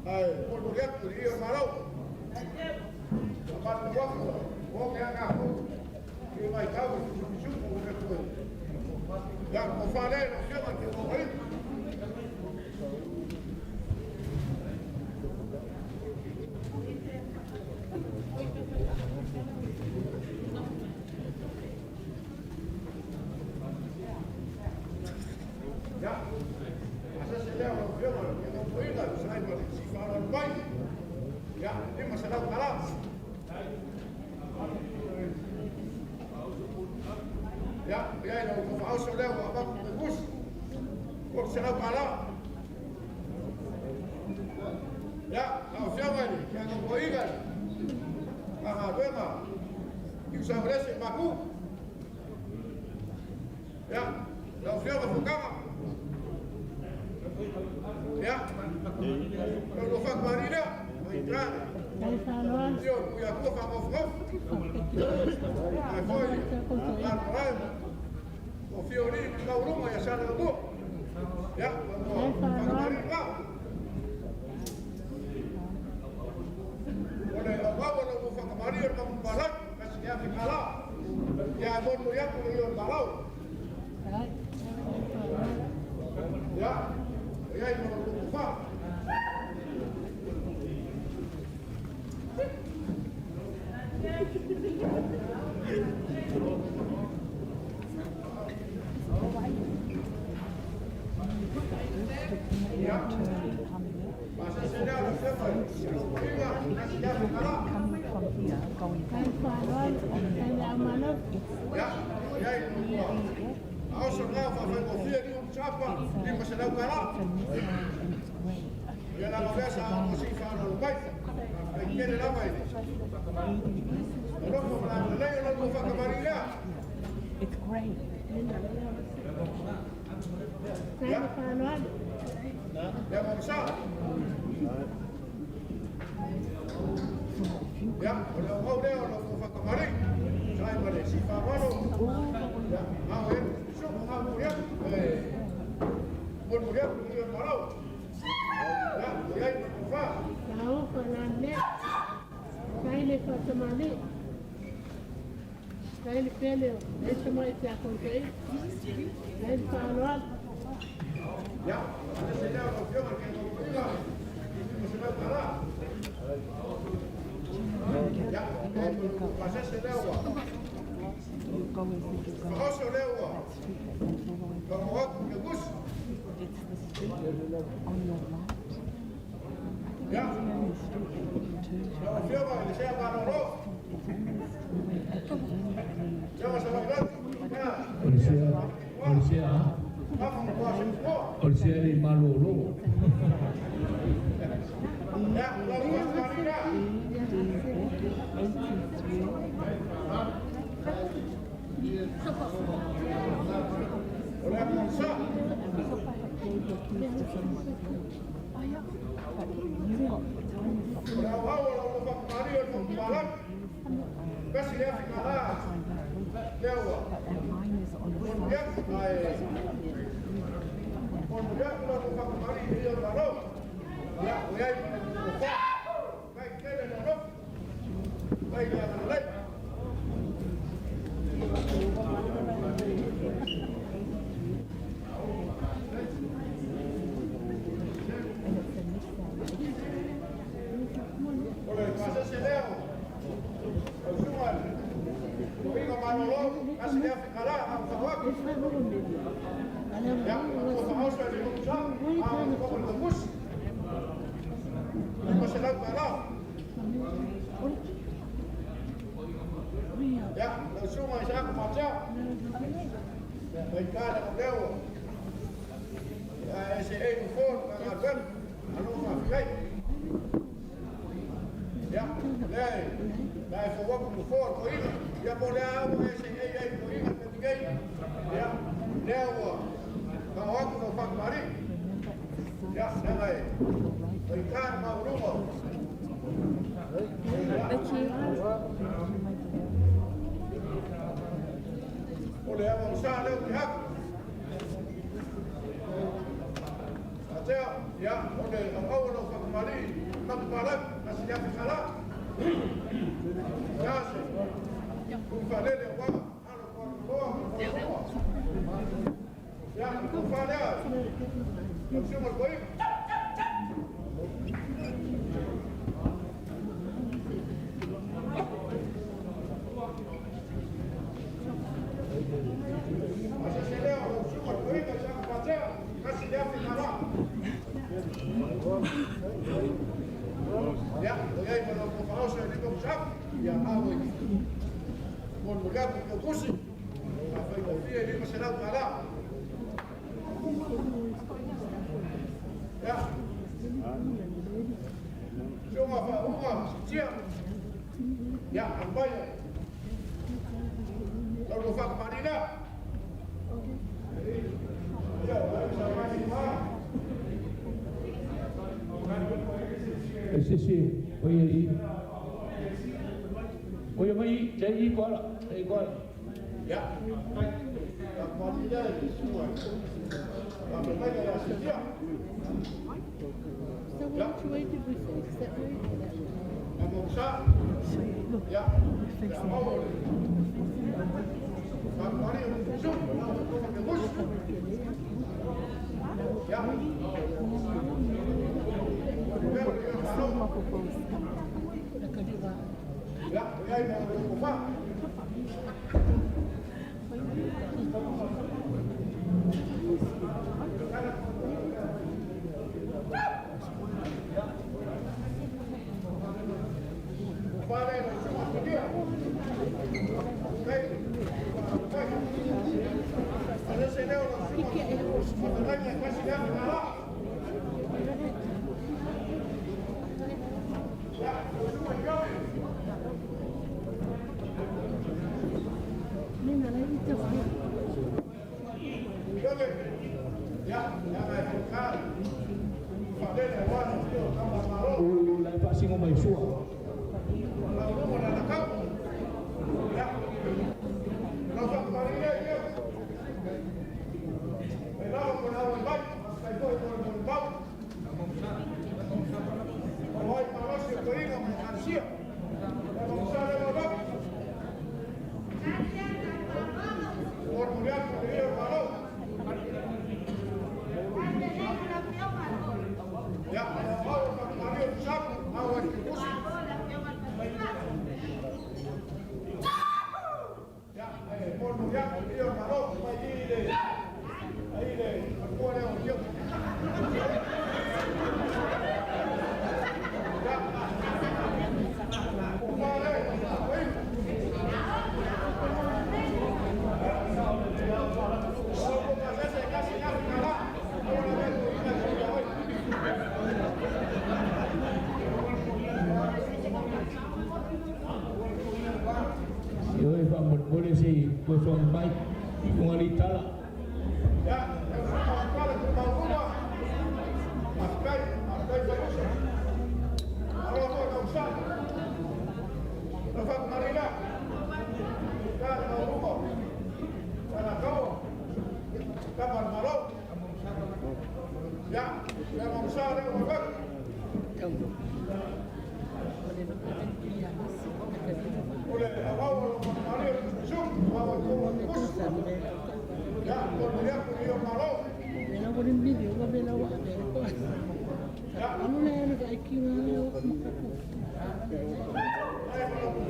Ay, por lihat dia malau. ya no ko fa so leo ba ko bus ko se na para ya au fiama ni ya no ko iga ka bema ki sa brese maku ya la fiama fukama ya lo fa marina entrar yo ya ko fa of ai foi a praia o fiorino que lauruma ya sale do ya fa marina olha a baba no fa marina no palat mas ya ficala ya bon ya ko yo balau ya ya no fa It's great. Ya vamos a. Ya, kalau mau dia orang mau fakir mari, saya mari si Fawano. Ya, mau ya, sok mau dia, mau dia dia malau. Ya, dia itu fa. Tahu penanne. Saya ni Fatimani. Saya ni Peleo. Saya semua itu aku kei. Saya Fawan. Ya, ada saja orang dia orang yang mau pergi. Mesti nak kalah. Ya, pasal saya awak. Kau sudah awak. Kau awak bagus. Ya. Kalau siapa ini saya baru roh. Jangan salah berat. Ya. Olsia ni malolo. Ya, lalu Marina. Oleh Musa. Oleh awal lalu Mario malam. Besi dia kalah. Dewa. Kemudian kemudian lalu Mario dia baru. Ya, ya itu. Baik kena lalu. Baik dia lalu. Oleh masa sedang, semua, kami kemarin kasih dia kalah, apa waktu? Ya, kalau sudah diucap, kau bertembus, masih lagi kalah. Ya, semua saya kebaca, baik ada model, SEA phone, akan, anu mafiai. Ya, dai for work before ko ina. Ya boleh aku SEA ko ina ketiga. Ya, dewa. Kau aku no fak mari. Ya, dai. Ikan mau rumah. Boleh aku sana pihak. Aja, ya, boleh aku no fak mari. Tak balak, masih dia kalah. Ya, kufale dia wah, ya, kufale. Semua baik. Masih dia semua baik, macam baca, masih dia kalah. Ya, bagaimana kalau kau saya ni kau siap? Ya, awak. Mohon berkat kau kursi. Apa itu? dia lima senau kalah. Ya. Cuma Pak Umar, siap. Ya, ampanya. Lalu Pak Madina. Ya, sama semua. SCC, oye mai, jadi kuala. Ya. Pak Madina semua. Pak Madina dah siap. So which way did we face? That way or that way? Memaksa. Ya. Ya, mau. Pak Madina musuh. Musuh. Ya. Ya, ya, ya, Lai pasing mai suah. Boleh sih kosong baik wanita lah. Ya, kalau kita rumah, pakai bagus. Kalau mau usah, dapat marina. Kan mau rumah, karena kau kapan malam. Ya, mau usah ada bagus. Boleh awal hari Zoom awal kursus. Ya, kemudian video malam. Nena boleh video, nggak boleh awak. Anu nena kayak kira. Kalau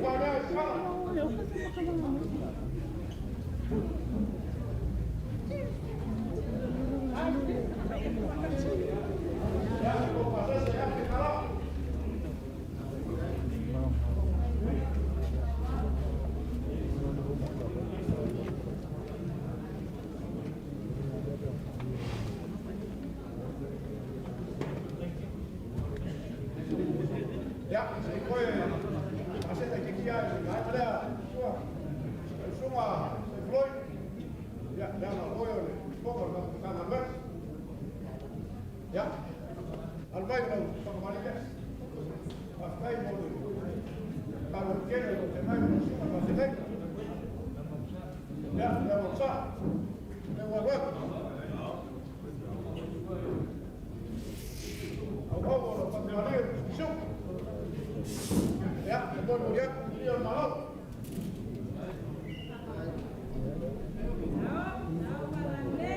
pada sekarang. Ya, kalau pada saya kalau ya, saya koi masih lagi kiai, ada semua Floyd, ya, dan koi pokok kamar ber, ya, albaik lo kembali ke, pakai mobil, kalau kena kena masih lagi, ya, lewat sah, lewat ber. Awal kembali syuk. Ya, kemudian dia malam.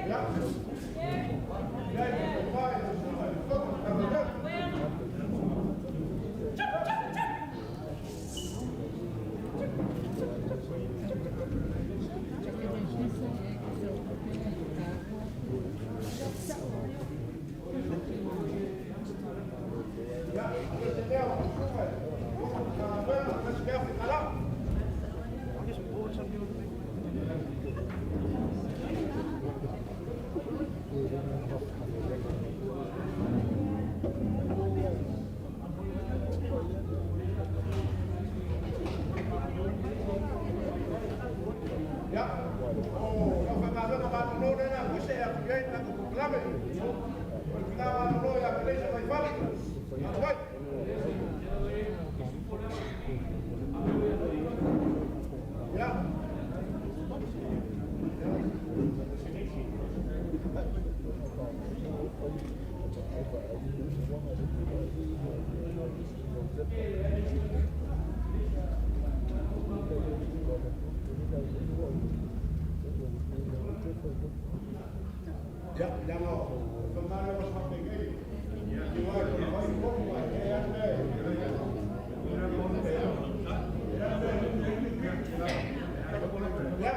Ya. Ya, bien la clave. La no ya que le vai vale. Vai. Ya. Ya, ya no. Tomar los papeles. Igual, hay un poco más. Ya.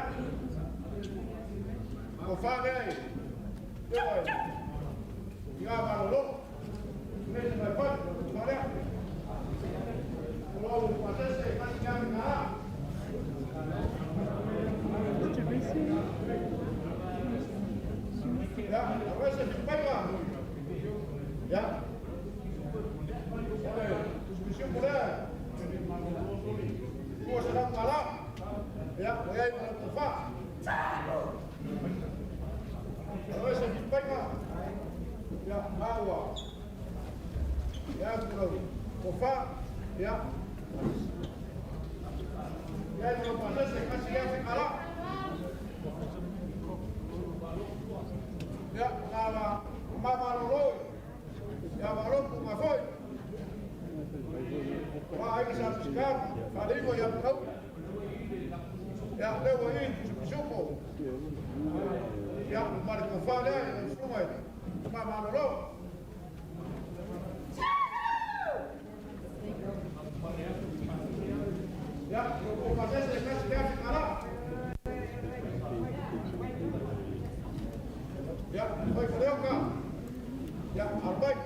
Mofane. Ya, malo. Mesmo vai para, olha. Logo, você vai chegar na. Ya, a veces se pega. Ya. Discusión por ahí. ¿Cómo se da para? Ya, voy a ir a la fa. A veces se pega. Ya, agua. Ya, por fa. Ya. Ya, no pasa, se casi ya se cala. Ya, la mama lo ya balón como foi. Vai que já buscar, faligo ya não. Ya levo aí, chupo. Ya marco fala, suma. Mama lo. Ya, vou fazer esse caixa de ficar. Ya, vai fazer o carro. Ya, arbeit.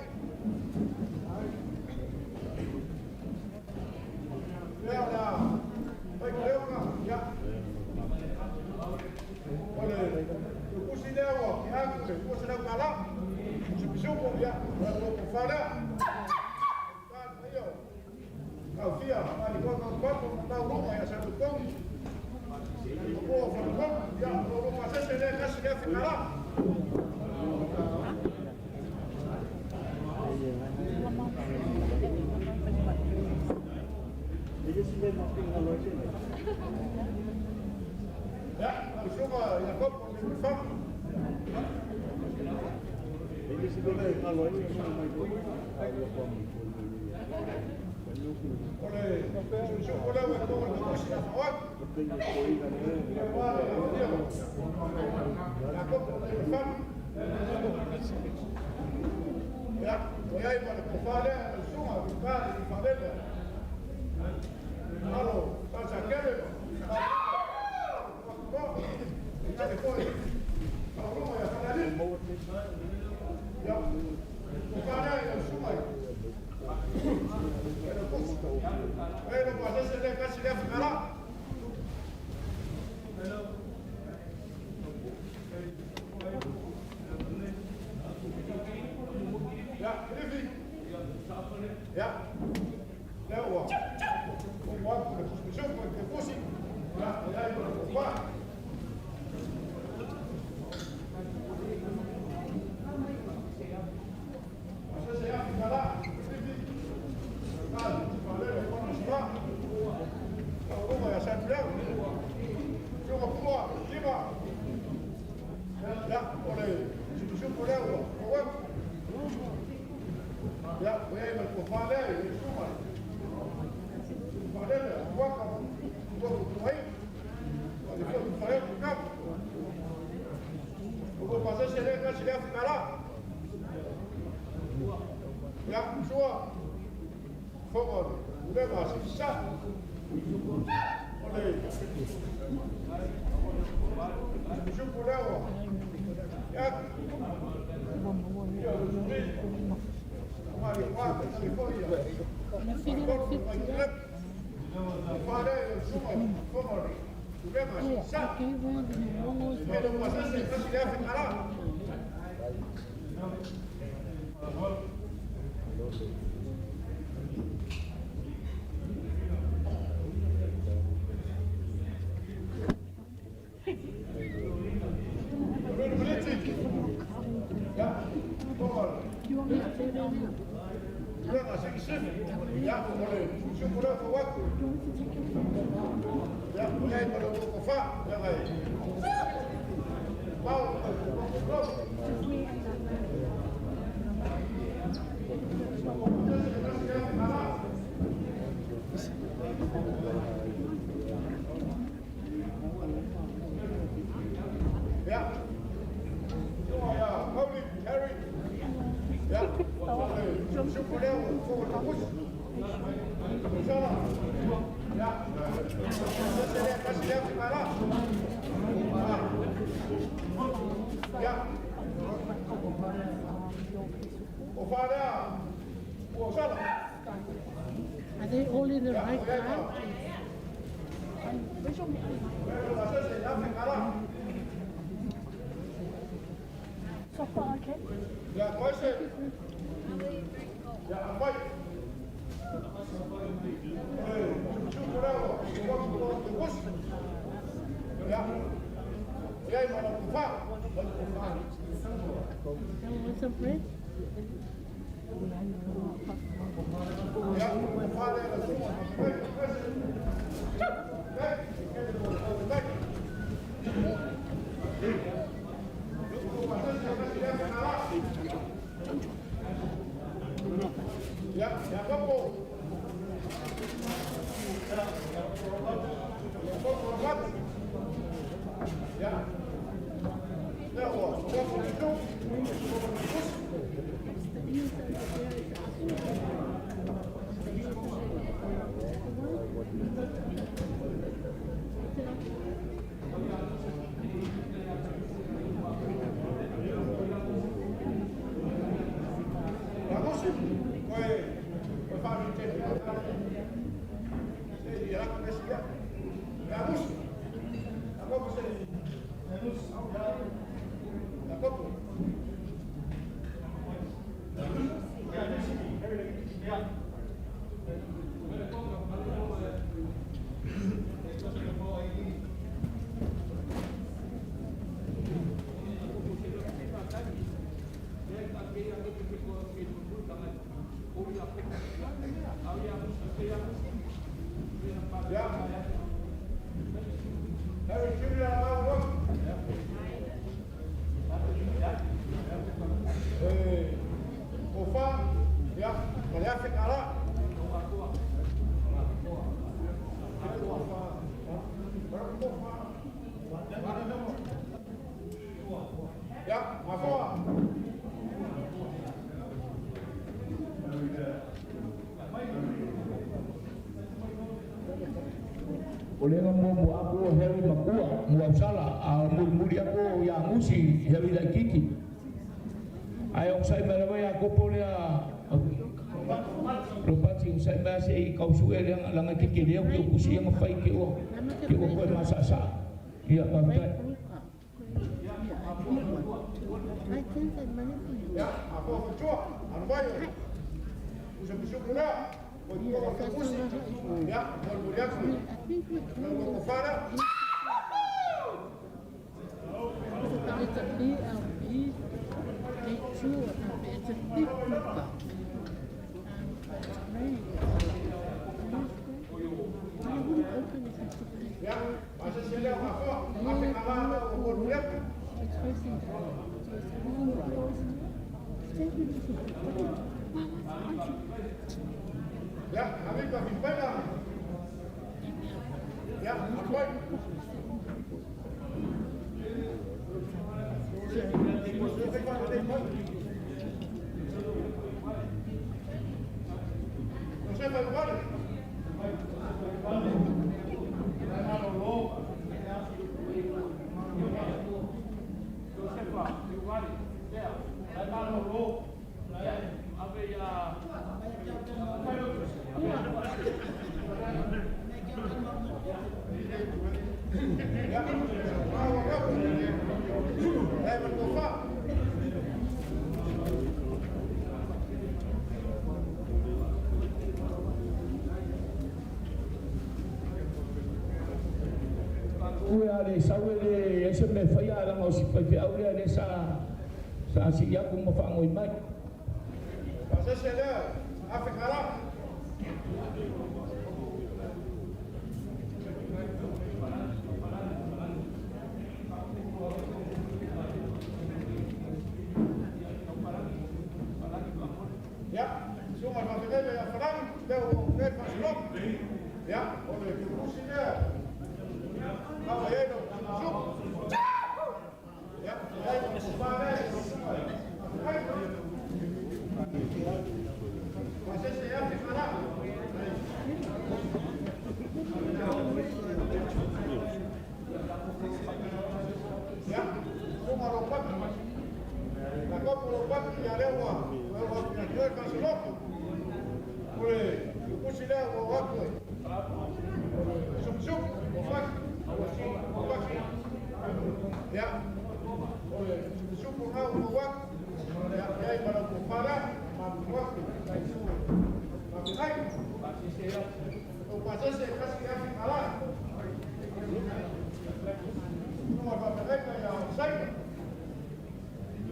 Ya, vai fazer o carro. Ya. Olha, eu pus ideia, ó. Ya, eu pus ideia para lá. Se puxou por já, vou falar. Tá, aí, ó. Calfia, vai igual no corpo, não dá o rumo, aí, sabe o pão. Vou falar, já, vou fazer esse ideia, caixa de ficar lá. Ya, langsung ya kok uniform. Ini sebenarnya kalau ini Oleh, langsung boleh waktu itu sudah awak. Ya kok uniform. Ya, voy a ir para Cofale, langsung a buscar y Favela. Halo, pasa qué? Ya después. Vamos a salir. Ya. Cofale, langsung a. Pero pues ese de casi le ficará. Ya, Griffy. Ya. Leo. Un guapo de suspensión con el que puse. Ya, ya hay para ocupar. Así se llama ficará. Griffy. Vale, vale, ¿cómo está? ¿Cómo ya se ha empleado? ¿Cómo actúa? ¿Lleva? Ya, por el institución por euro. Ya, voy a ir al cofale y el suma. Vale, guapo, un poco ahí. Cuando fue un fareo por campo. Como pasé se le casi le ficará. Ya, sua. Forward, whatever, c'est ça. Olé. Je pour l'avoir. Ya. Renga sing. Ya, boleh. Syukur for what? Ya, boleh pada buku fa. Ya, baik. Mau. Ya. Ya, Maulid, Harry. Ya. Syukur dia for kamus. Insyaallah. Ya. Saya kasih dia kemana? Ya. Ofada. Salah. Are they all in the right time? So far, okay. Ya, kuasa. Ya, apa? Syukur dia. Ya. Ya, mana kufa. And what's the bread? Ya, kufa dia semua. Ya, ya apa? Ya. Ya, Oleh ngomong aku Heri Makua, muam salah, muli aku yang musi Heri dan Kiki. Ayong saya merawai aku boleh lupa sih saya masih kau suai yang langan Kiki dia punya usia yang fai kau kau masa sa. Iya bapak. Ya, aku berjuang, arbayo. Usaha dah. Ya, berbuat Kufara. It's a BLB, H2, it's a big group. Ya, masa sila ako, aking ama ako berbuat. It's facing Ya, kami berbicara. Ya, apa? Saya berbuat. Kuya sawe le SMS faya lang o si pagpiaw le sa si yaku mo fa ngoy mai. Pasal pasese leo, Afrika haraka. Ja, zomaar van de reden ja, vandaag leo net van zijn op. Ja, onder de koersine. Nou, jij nog zoek. Ja, jij nog een paar weken. Maar ze is er echt vandaag. Ja, zomaar op pakken. La copa lo papi ya lewa, lewa ya kan se lopo. Ore, pusi lewa wapo. Sum, ofak, ofak. Ya. Ore, sum na wak. Ya, ya para para, ma wak. Ma kai. O pasase casi ya ala. No va a perder ya sai.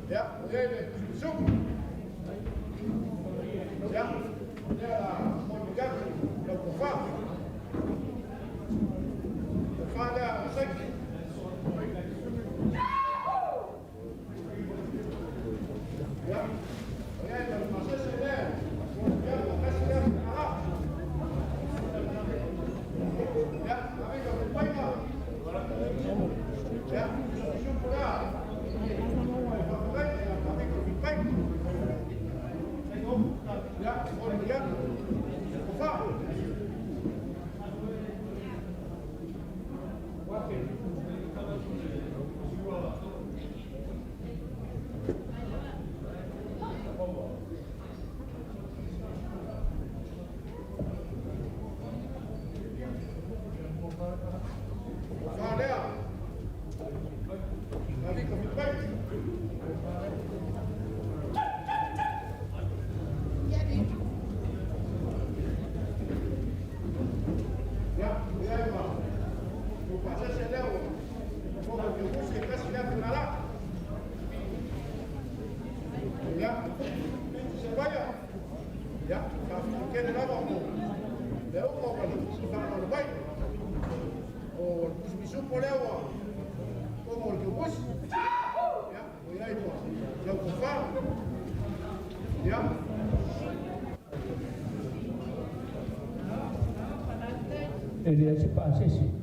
Ja, even zoek. Ja, mooi bekend. Dat is vaak. Vader, zeg. Ja, jij bent maar 6 en 1. Ja, dat is echt aha. Ja, dan ik op de pijp. Ja, zoek voor daar. Ja, mooi ja. Vaar. Ele se passa assim.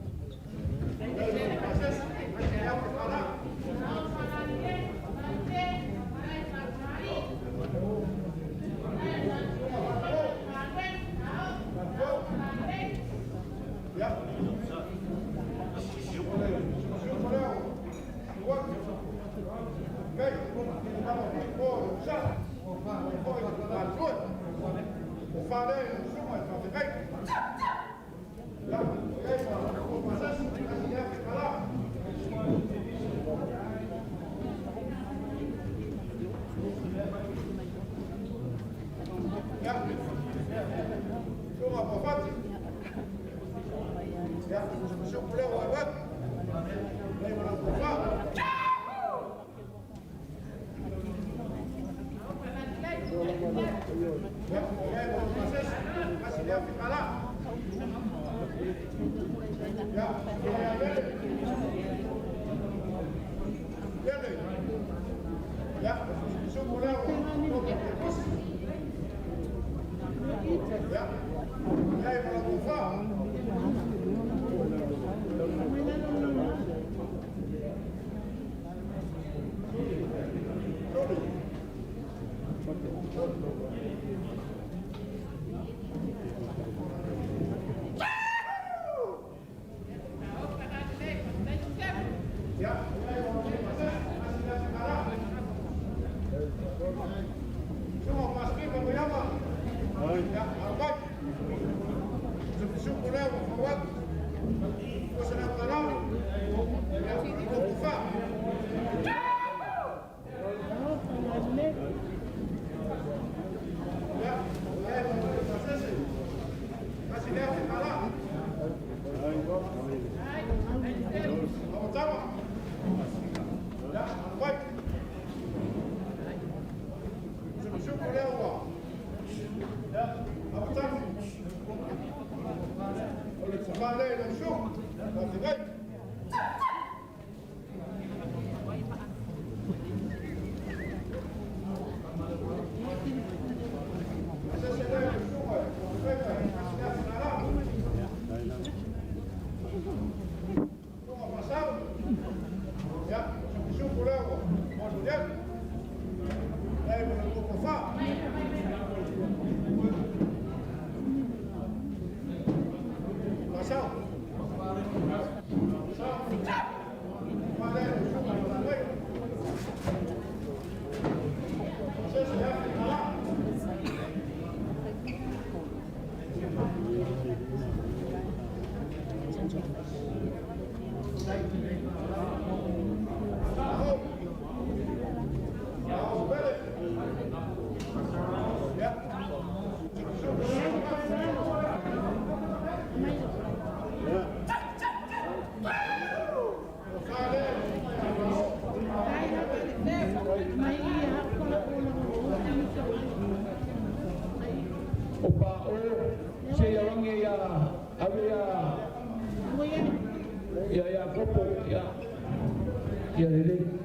o pa o se ia wangi ia ave ia kopo ia lele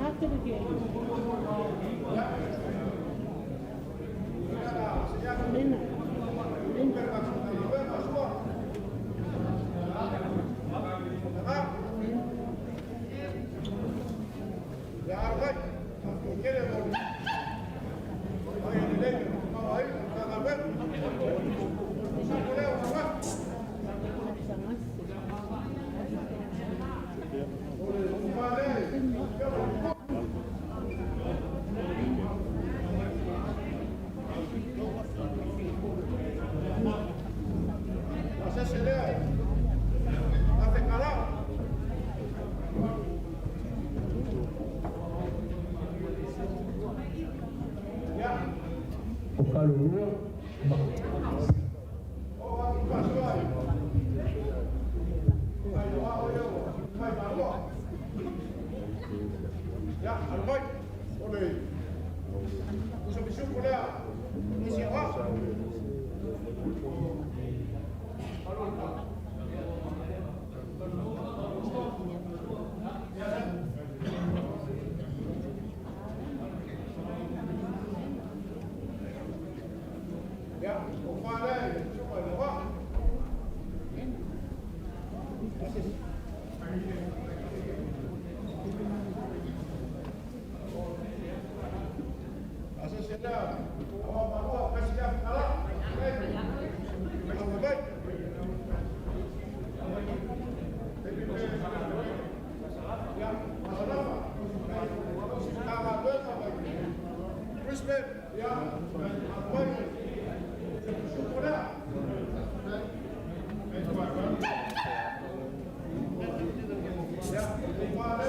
After the game. malulua. Ya, almai. Oleh. Usa bisu pula. Ni siapa? Ya, kepala cuma apa? Asal sedar, awak bawa kasih dia kalah. Macam baik. Ya, masalah apa? Kalah berapa? Respect, ya. Baik. Sudah. Ya, kepala.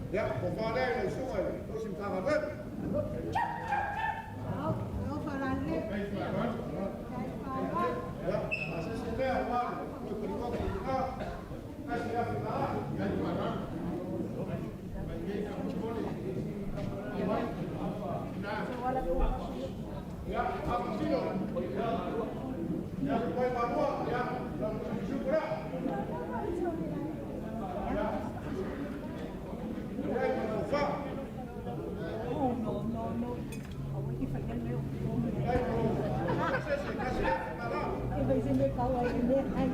Ya, kepala yang semua itu simpan apa? Ya, asal sudah awal kedua kita kasih dia kalah. Ya, aku sini. Ya, supaya bawa ya, syukur. Ya. Ya, Musa. Oh, no. Awak ni fakir ni. Kasih dia kalah. Iba sini kawan ini ay.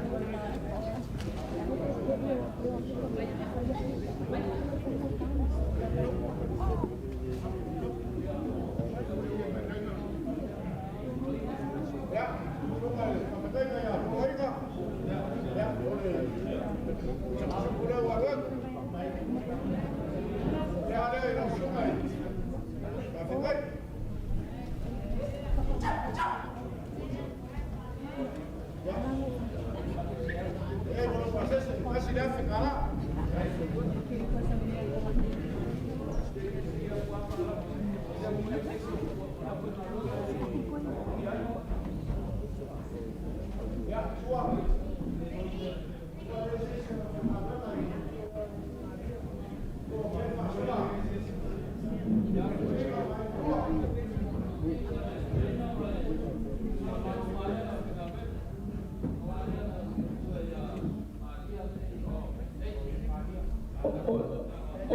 Ya, sampai ya, boleh tak? Ya, boleh. Boleh walau. Ya, ada yang sungai. Tapi baik. Ya. Belum proses masih dah kalah. Ya, suap.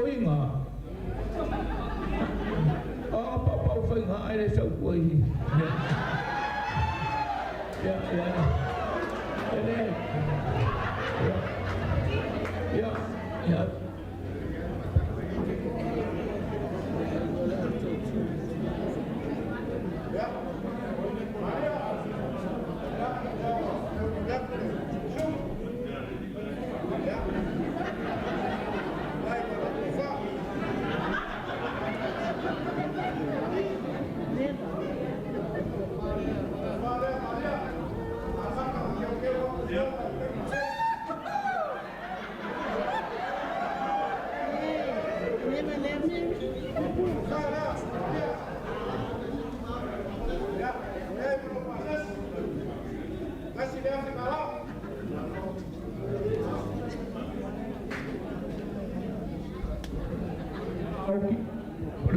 Inga. Apa ufai nga ai sa kuai. Ya. Ya.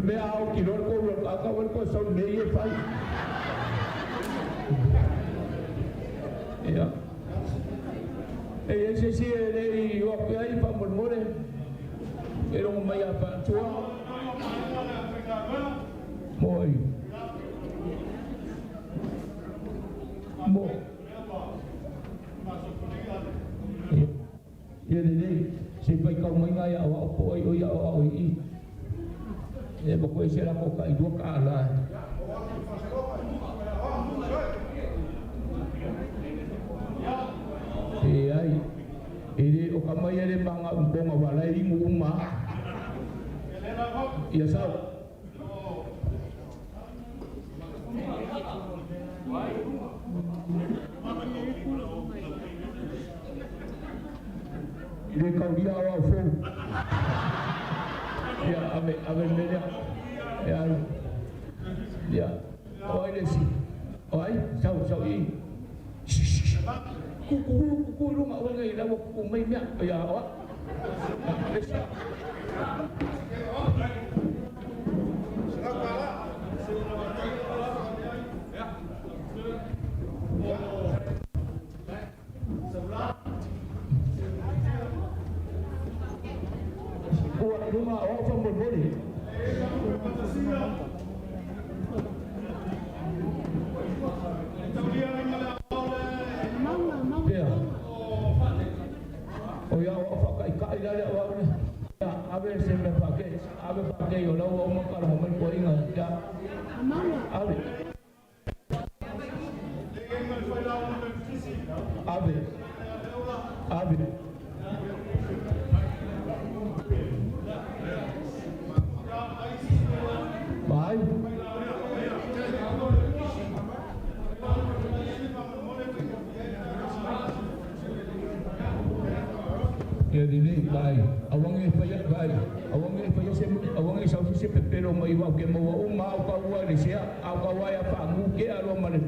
Be ao kilo ko lo ka ko so me ye fai. Ya. Ese sí le yo que hay pa por more. Pero me ya pa tua. Moi. Mo. Ya de si pa ka mo nga ya wa po o ya o i. Ya pokoknya saya lakukan dua kalah. Ini okamaya ni mga umpong awalay mo uma. Ya sao? Ile kau dia awak phone. Ya, ave media. Ya. Ya. Oh, ini sih. Oh, sau ini. Kuku lu mak orang ni dah kuku main ni. Ya, awak. Buat rumah awak sambut boleh. Oh ya, awak pakai kai dah awak ni. Ya, habis saya pakai yo dah awak makan homen ko ingat. Ya. Habis. Bye. Ya dili baik. Awang ni payah baik. Awang ni sausi se pepero mai wa ke mo uma au ka wa ni sia au ka wa ya pa mu ke alo mane.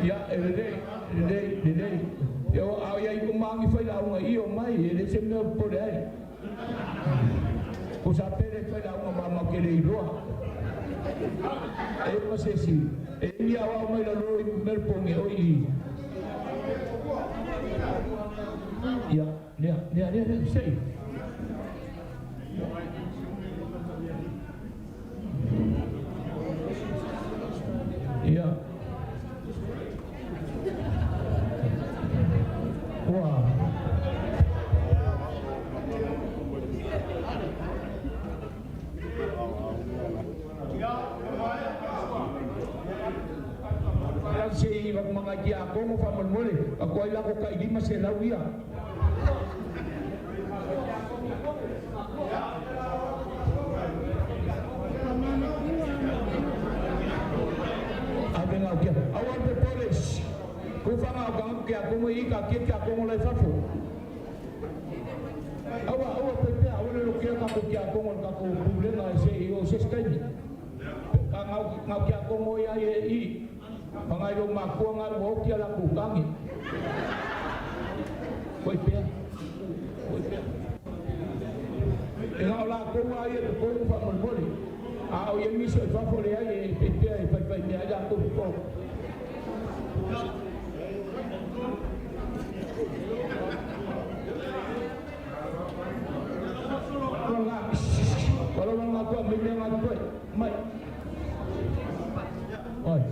Ya dili. Yo au ya ku mangi fa la wa io mai ele se me po dai. Ku sa pere fa la wa ma ke le ro. E mo se si. E ni awa mai la ro mer po nge oi. Ya, say. Ya. Wah. Si mga giako mo pa muli. Ako ay lang ko kay di maselaw ya. Abi nga kya. Awan pe police. Kung fa nga gang kya ko mo ika kit kya ko mo lay fafo. Awa pe pe awan lo kya ka ko kya ko mo ka ko problema se yo se stay. Ka nga kya ko mo ya i. Pangayong makuha nga mo kaya lang kukangi. Koy pia. Ina ola ko nga ay ko pa mo. Ao yang miso fa fo le ay pia pa ni ada ko ko. Kalau orang aku ambil yang aku buat, mai. Oi.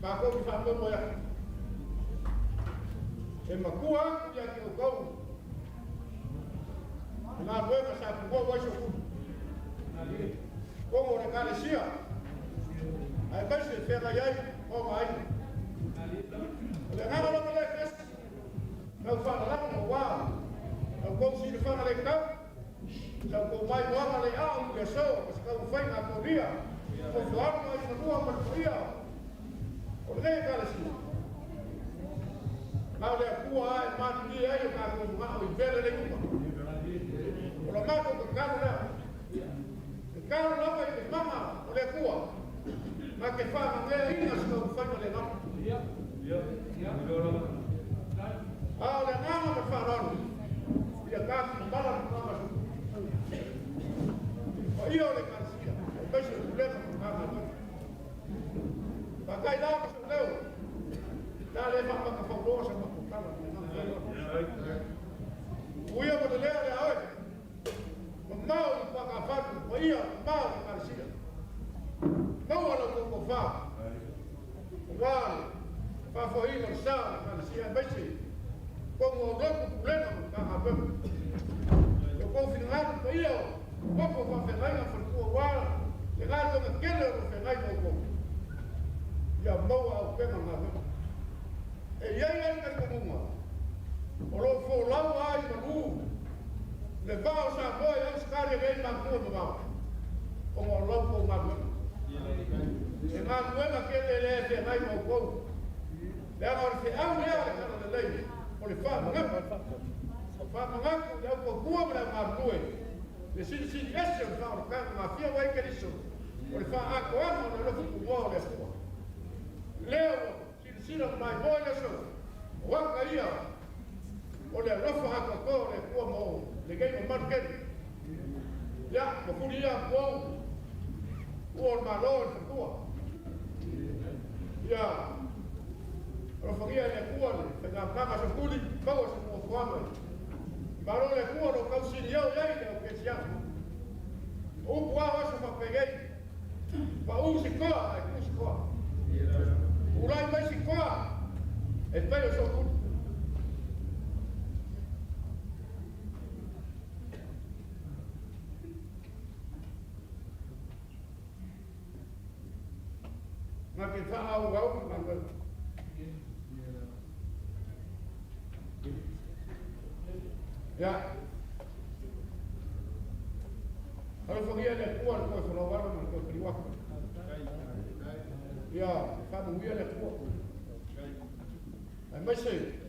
Ka ko ki fa mo ya. E makua ku ya ki ko. Na luega sa ku wa so ku. Como le carecía. Ai ba se fera ya o mai. Le ngalo lo le kes. Não fala lá no uau. Não consigo falar le ka. Sa ko mai wa le a o so, mas ka u fai na koria. O fala mai na tua ma koria. O le carecía. Mau le kua ai mati ai o ka ko ma o vele le ku. O lo mato ko ka le. Kau lama itu mama oleh kuah, makin faham dia ini asal bukan oleh nama. Oleh nama berfahaman, dia kasih malam nama. Oh iya oleh kasih, besok boleh nama. Pakai dah besok leu, dah lepas pakai favor sama kalau. Uya boleh leu dia awak. Mau pakafatu kwa hiyo mau karsida mau ala ko fa wale fa fo hilo sana karsida basi kwa ngodo kulena kama baba yo ko finado kwa hiyo wapo kwa fenga kwa wala legado na kile ro fenga ko ya mau au pena na e yai ka ko mo olo fo lawa ai ma le vao sa boy os kare vem na rua no vao como louco uma e na rua naquele leve vai no gol le agora se a mulher cara de lei por fa não fa não é o gol para na rua e se esse vao cara na fia vai que isso por fa a coa no lo fu gol é só leo se não mais boy isso o caía olha rofa a coa é como Legai mo market. Ya, mo kudia ko. O malor tua. Ya. Rofagia le kuale, pega kama so kuli, bago so mo kwama. Baro le kualo ka sinyo ya ile o que sia. O bua so ma peguei. Ba u se ko, ai ku se ko. Ulai mai se ko. Espero so kuli. Makin faham wau kan. Ya. Kalau dia le kuat ko so lawan man ko priwak. Ya, faham dia le kuat. Ai masih.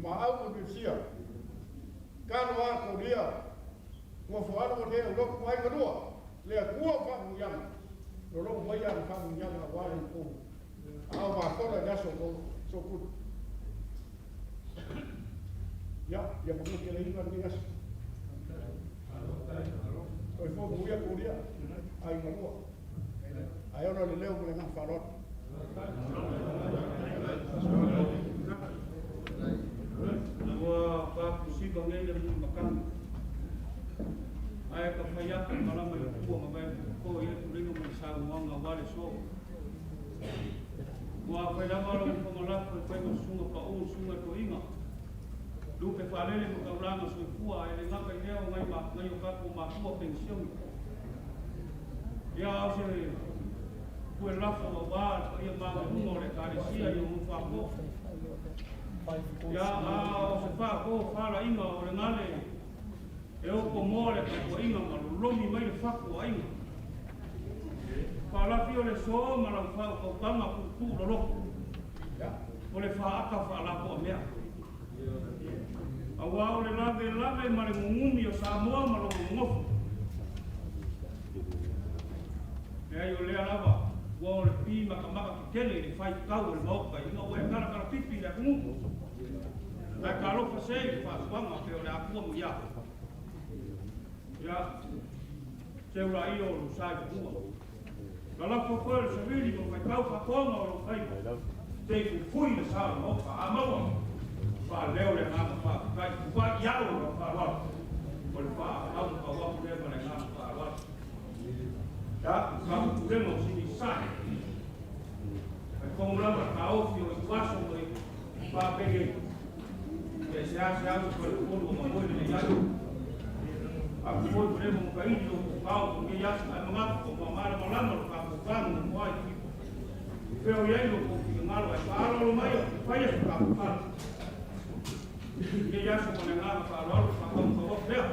Maau ko dia. Kalau aku dia mo fo aro dia lo ko ai kedua. Le kuat faham yang Lolo mai ang fang yang awalin ko. Aw ba ko na gaso ko so good. Ya mo ke le iban digas. Oi fo muya kuria. Ai ngalo. Ai ora le leo ko nang farot. Nawa pa kusiba ngene makan. Ai ka faya ka malama ko mabai ko ye tulino mo sa wanga wale so. Wa fa la malo ko mala ko mo sunga pa o sunga to inga. Lu pe falele mo ka ranga so fua ele ngaka ile o ngai ma ngai ka ko ma ko pension. Ya se ko la fo ba ia ma mo le ka sia yo mo fa ko. Ya a se fa ko fa la inga o le ngale. E o ko mole ko inga ma lomi mai le faku ainga. Pa la fio le so ma la fa ko tama ku tu lo lo. Ya, o le fa aka fa la ko mea. A wa o le lave ma le ngumi o sa mo ma lo ngof. E ai o le lava, wa o le pi ma ka ki kele le fai kau le mo ka inga o e kara pipi le ngu. Ai ka lo fa sei fa swanga pe o le aku mo ya. Ya, se ura io lo sai tua. La la fa se vedi mo fai cau fa conga o lo fai. Te fu fui le sa mo fa amawa. Fa leo le na fa kai fa ya o fa wa. O le fa au fa wa le ma le na fa wa. Ya, fa tu le mo si sai. kong lama kau fio ikuaso mo papege. Siya ko ko mo mo ni yayo. Ako po mo kayo kau kung yas ay mga ko mamala malama ka ko kan mo ay. Pero yayo ko kingal ay paano lumayo kaya ka ka. Dia yas mo na ka lor ka ko ko ya.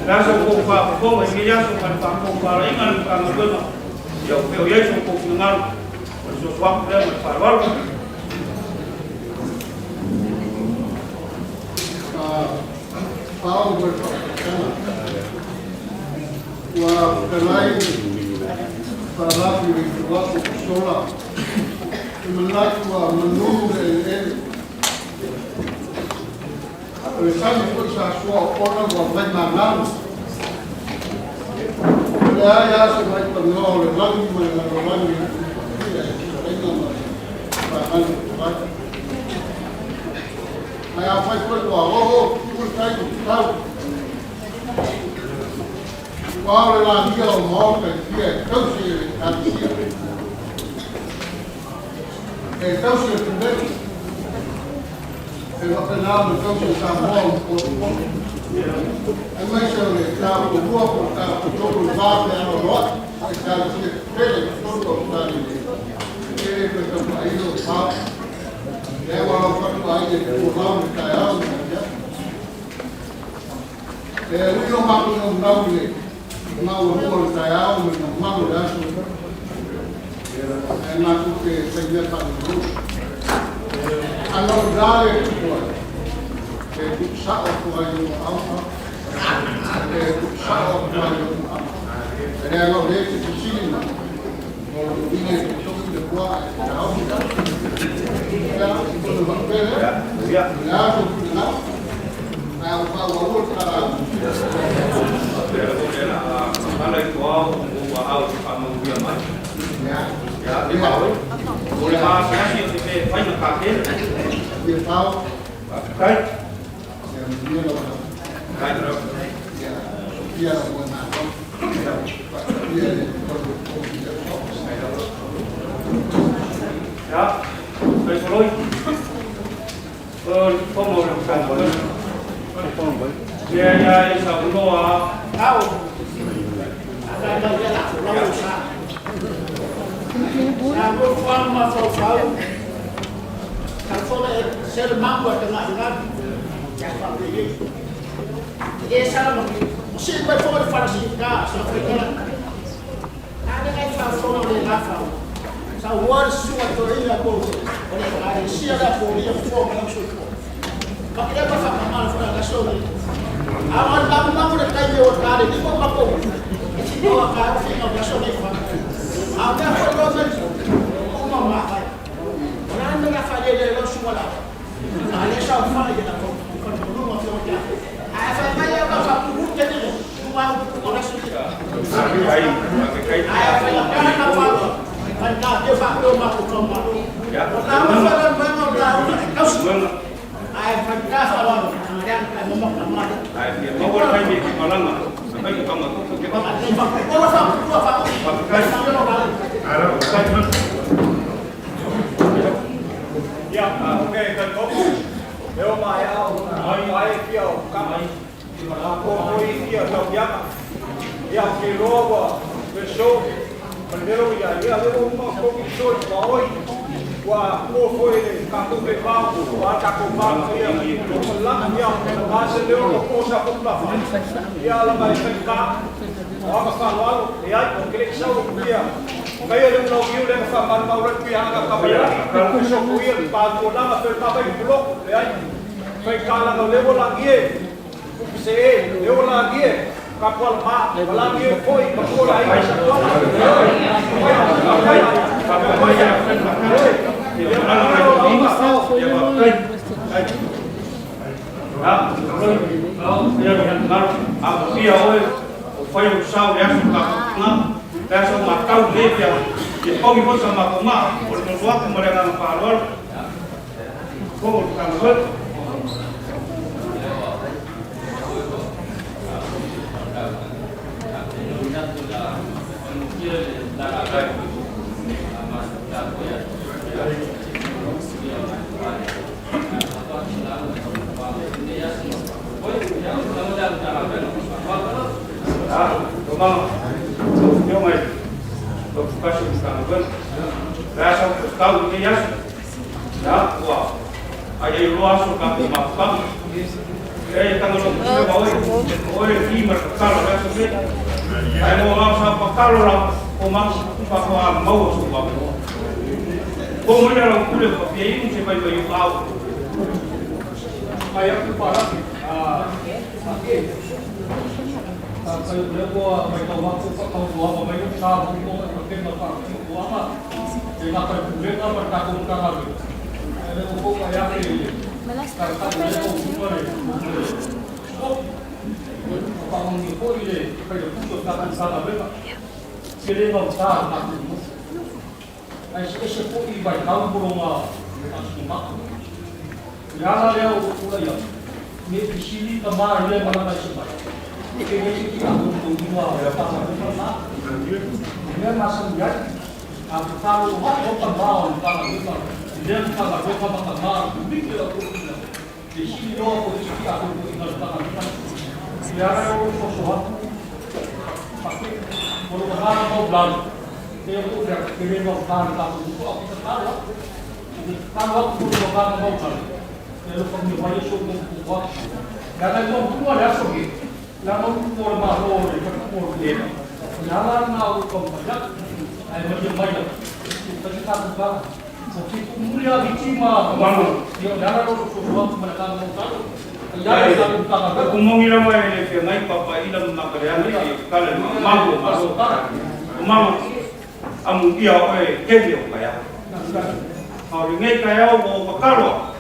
Laso ko pa ko ay niya so kan pa ko para ingan ka mo ba. Yo pero ya so ko ngal. So swak dia parwal. Pau berkata, wah pelai para waktu sekolah, melakukan menunggu Saya pun sesuatu orang buat malam. Ya sebagai pengawal lagi mengalami saya apa itu tahu. Kalau lagi mau dia terus dia terus sendiri. Wat er nou de kans is aan morgen en mensen gaan op de boer, gaan op de water en op wat. Ik ga het hier verder, tot daar niet. Ik heb het op een heel vaak. Ja, maar ook wat wij in het programma kan houden. Hoe je makkelijk om nou niet. Nou, we horen kan houden met een man daar zo. En dan ook het net van de boer. Kalau dari itu sah kuayu apa, itu sah kuayu apa. Jadi kalau dia di sini, kalau ini itu sudah kuat, tahu tidak? Ya, itu berbeda. Ya, sudah. Kalau bawa kalau itu awal kamu dia mah. Ya, di bawah. Boleh saya sih di final pakai. Dia tahu. Baik. Yang dia loh. Baik terus. Ya, dia buat apa? Dia ya, saya selalu mau lakukan ya insya Allah tahu ada dia tak perlu usah. Aku faham masalah tahu. Kalau saya mampu dengan jangan begini. Dia salah mesti berfokus pada sihka seperti ada yang salah oleh lafaz. Sawar suatu ini aku oleh hari siapa pun yang form yang suatu. Kalau dia pasang nama sudah kasih. Awal lama mereka yang orang ini pun aku. Itu akan final kasih ni. Apa yang kau lakukan? Kau mahu orang yang faham dia semua lah. Ada siapa faham dia nak kau belum mahu dia. Apa yang kau faham bukan dia. Cuma orang sudah. Apa yang kau faham? Anda dia faham mahu kau mahu. Nama faham mahu kau semua. Ayah faham faham. Yang kau mahu mahu. Ayah mahu orang yang malam mahu. Sampai kau mahu. Kau faham. Ya, oke, tentu. Nếu mà ai kiểu các cô kia trong giấc, ya khi robo, cái số, mình nếu giờ giờ cái ông có cái số có qua cô phơi thì các cô cái bao qua các cô bao thì mình lắc nhau, mà sẽ nếu mà cô sao cũng là phải, ya là bài phân cá, họ có phản loạn, thì ai cũng cái sau kia. Kaya yung logyo din sa manmaurat kuya ang kabayan. Kung siya kuya, bago lang at tabay bulok. Kaya kala ng lewo lagi eh. Kung kasi lewo lagi eh. Kapwal pa, lagi eh po, ipagkulay sa tuwa. Dahil matau dia dia kau ibu sama kuma boleh keluar kemudian nama parwal kau boleh Yo mai kasih kan rasa tahu dia ya wah ada luas suka makan Kaya tangan lo kusi ba oi ki mar kalo ra so be ai mo ma sa pa kalo ra o ma pa ko a mau so ba ko mo na lo kule ko pe i se bai bai au ai aku para saya berbuat baik waktu kau buat baik sah untuk berken apa buat apa jika kau buat apa bertakung kau ada ukur kayak ini kalau kau buat kalau ukur ini kalau untuk kau salah berapa sini kau salah tak sesuatu ini baik kau berumah asal mak jangan dia ukur ya ni di sini kemana dia mana tak sempat ini kita untuk dua apa dia masuk ya aku tahu apa pembawaan kalau kita dia kalau kita pembawaan begitu aku di sini aku kita aku tinggal kita biar aku sesuatu pakai kalau mau belum dia udah kirim orang tahu aku tahu kalau aku mau belum dia pembawaan sudah buat dan mau semua dah sudah namun por mahal itu por dia. Jalan nak kompak, ay macam mana? Kita buka, mungkin umurnya bicima, mana? Yang jalan orang suruh mereka mau tahu. Jalan kita buka. Umum ilam ini ke naik papa ilam nak kerja ni kalau mampu masuk. Mampu, amu dia orang kerja kaya. Kalau ingat kaya mau bakalo,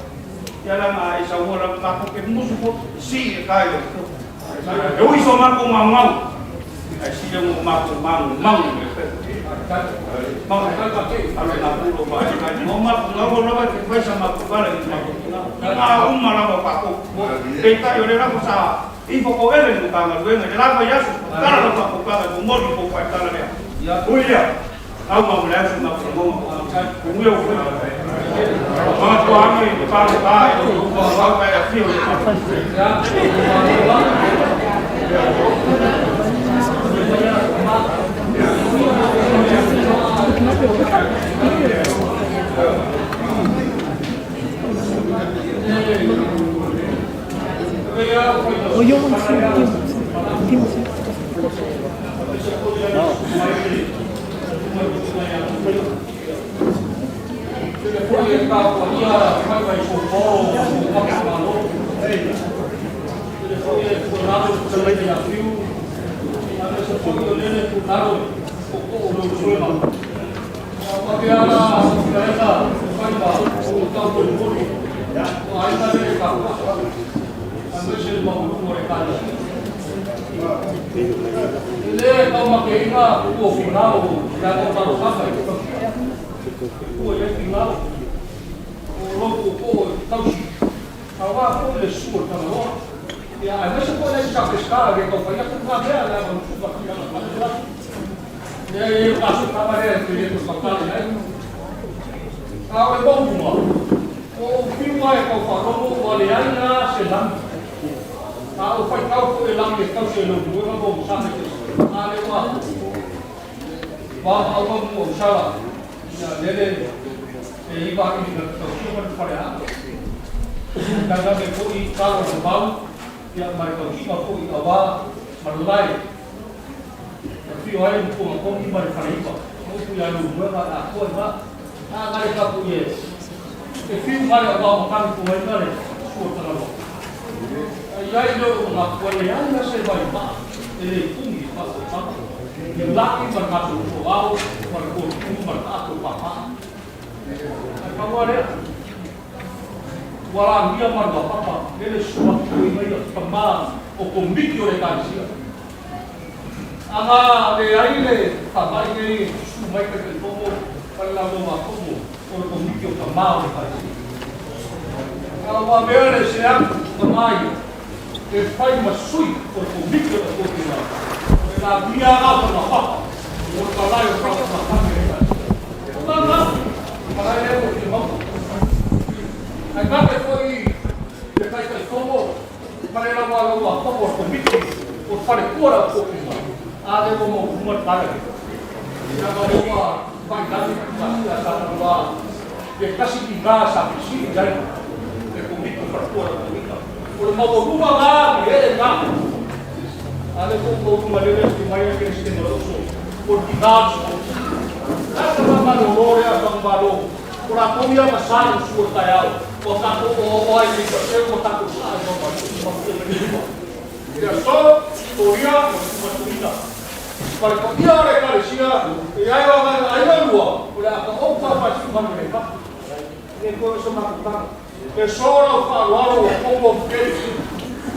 jalan ay semua orang takut kemusuh si kaya. Eu iso mako mamau. Ai si eu mako mamau. Mau ka ke ale na pulo ba. Mo mako lawa ke pesa mako kala ni mako. Na mala pa ko. Eta yo le ramo sa info ko ele no kanga luenga. Le ramo ya su kala no pa ko kala mo mo ko pa kala le. Ya. Uia. Au ma mulher su na pro mo. Ko eu fui. Ma ko ami pa pa ko va pa ya fio. Ya. Oh, yo no sé. Ele kau makai ina uo final dan kau tahu apa itu. Uo yang final, logo kau si, kau apa le suor kalau ya ada sekolah yang sampai sekarang kau banyak tempat dia lah kalau sudah kita ya ini masuk kamar dia itu sekali ya. Kau itu semua, kau final kau faromo walianya sedang. Kau fai kau elang kau selalu buat kau sampai ale wa ba au mo sala ya dele e iba ini ke super para daga ke ko I kalo ba ya mai ko ki ko I aba malai tapi ai ko ko I ba para iba ko ya lu ba ba ko ba ngai ka ko ye e fi ba ba mo kan ko ai ba le ko tala ya ilo ma ko ya na se ba ba ele pungi pa yang laki berkatu wow berkumpul berkatu papa kamu ada walang dia marga papa ele suatu ini kembang okombik oleh kansia ama le aile papa ini sumai ke tomo pada rumah kamu okombik kembang oleh kansia kalau ambil siap kemai ke pai masui okombik oleh kansia la via out na papa o trabalho para a família não para ele o irmão agora foi de cair como para ele agora o favor comigo por para fora o pouco a de como uma para agora eu vai dar para lá de casi pingar sabe sim já é comigo para fora comigo O mau rumah lah, dia enggak. Ada kau rumah dia di mana Kristen itu. Por digados. Essa babalô, essa babalô. Por a comida passada, o senhor Taial. Botar com o óleo de você, botar com o sal, é só Coreia, uma comida. Para comida, olha, cara, e aí vai lua. Olha, como tá mais uma mulher, e começou a matar. É só o falar o povo que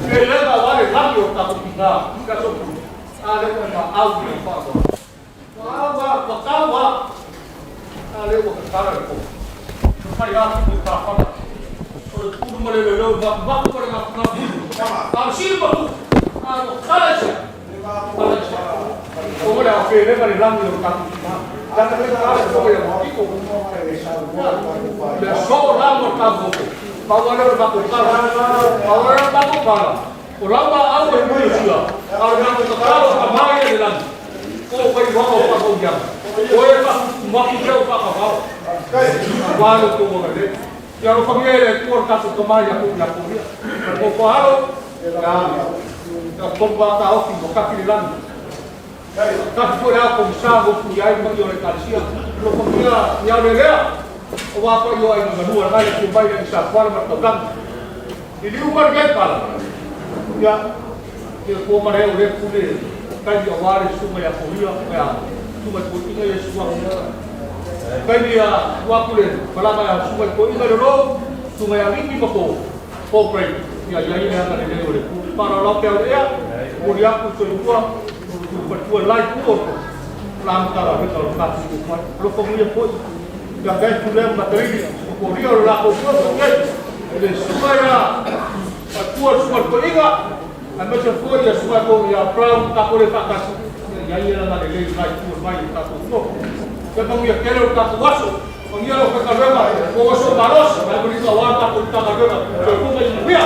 leva lá e lá eu tá com pingar. Fica só leva uma algo de fato. Bakawa, leva o cara de povo. Sai lá que tá falando. Tudo melhorou, vai para na assim baru. Cara, como é que ele vai lá no campo? Cada vez mais como é só lá no campo. Agora vai para cara. O lá vai ao início. Agora vai para a margem de lá. Ou vai para o dia. Ou é para uma que eu para cavalo. Quando tu vai ver. E a família é por causa do mais a comida. O cavalo como vai ao fim do capilano. Tá por lá como sabe o que aí não é cacia. Não comia e a legal. O apa eu aí no lugar aí que vai em Safar matando. E o marquete para. Ya que como é o recurso kai dia wari suma ya koria ya suma ko inga ya suma kai dia wakule palama ya suma ko inga ro suma ya wingi ko break ya ya ina ka ne ore para lo pe ya koria ku so tua ku lai ku lam ta ra ka ka ku lo ko mu ya ko ya kai ku le materi koria la ko ko ke suma ya suma ko inga a mesma coisa, sua como a prova está por essa casa. E aí ela na lei vai por mais está por fogo. Eu não ia querer o caso vaso. Quando ia o cacarema, o vaso baroso, vai por isso a hora está por cacarema. Eu como ele via.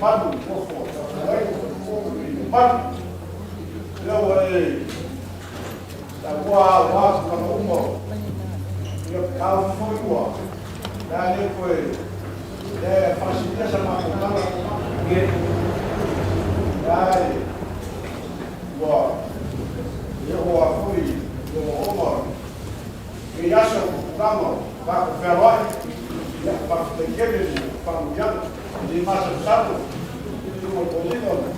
Mano, fofo, aí o mano, eu aí, da boa, vaso, para uma, eu carro foi igual, daí foi, facilita essa macumba, daí, boa, eu fui, eu vou, e acho que vamos, vai com o ferro, para ter que para o diabo. Di masa satu itu berpolitik,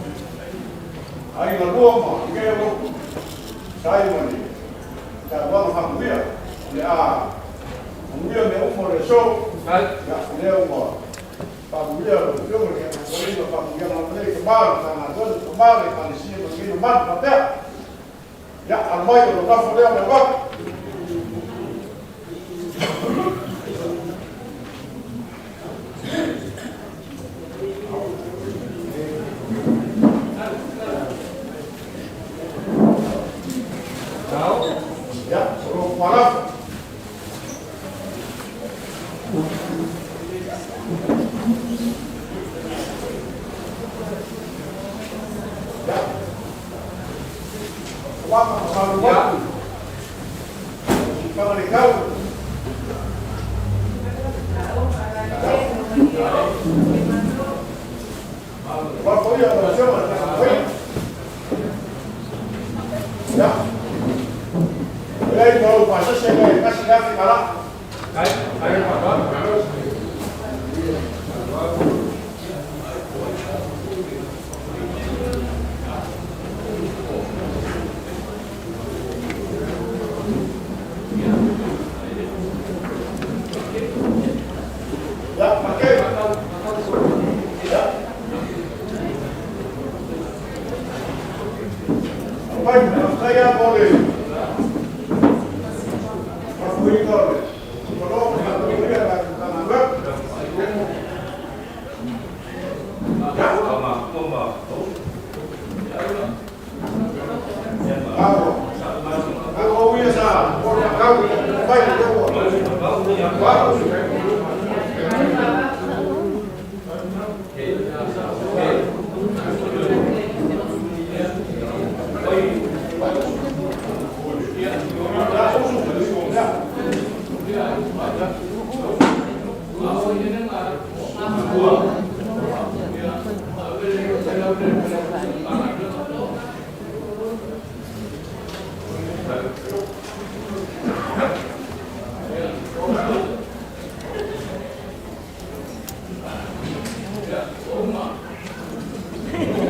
hari lalu kita saya mandi, kita buat hamil, ya hamil ni umur esok, ya ni umur, hamil itu mereka berpolitik, hamil namanya kembali, karena itu kembali kalau sih begini mat, mati, ya almai itu tak boleh berbuat.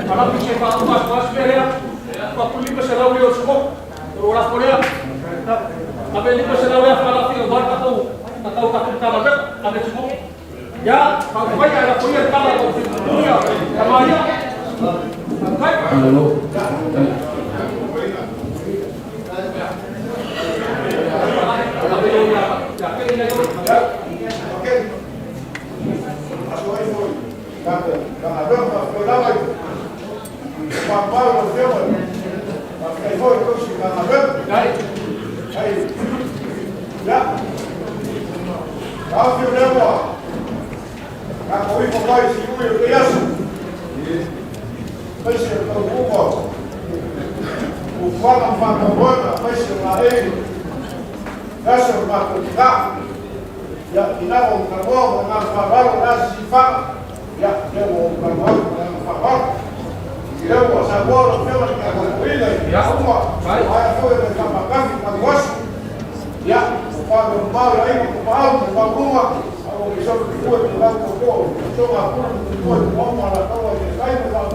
Kalau bisa pas berea, kalau pulih pasal lalu yo semua, orang Korea. Apa ini pasal lalu ya kalau film baru atau kakak kamar ada semua. Ya, kalau banyak ada Korea kamar atau dunia, kamarnya. Halo. Ya, tinawag ka mo, mga pabalo na sifa. Ya, yung pabalo ng pabalo. Yung sa bolo, yung kakakuilay. Ya, uma. Kaya po yung kapagkakit ng was. Ya, pag-umbalo ay magpapahal, magpapuma. Ako isang pikuan, ilang ko. So, ako, pikuan, mga malakawa, kayo na lang.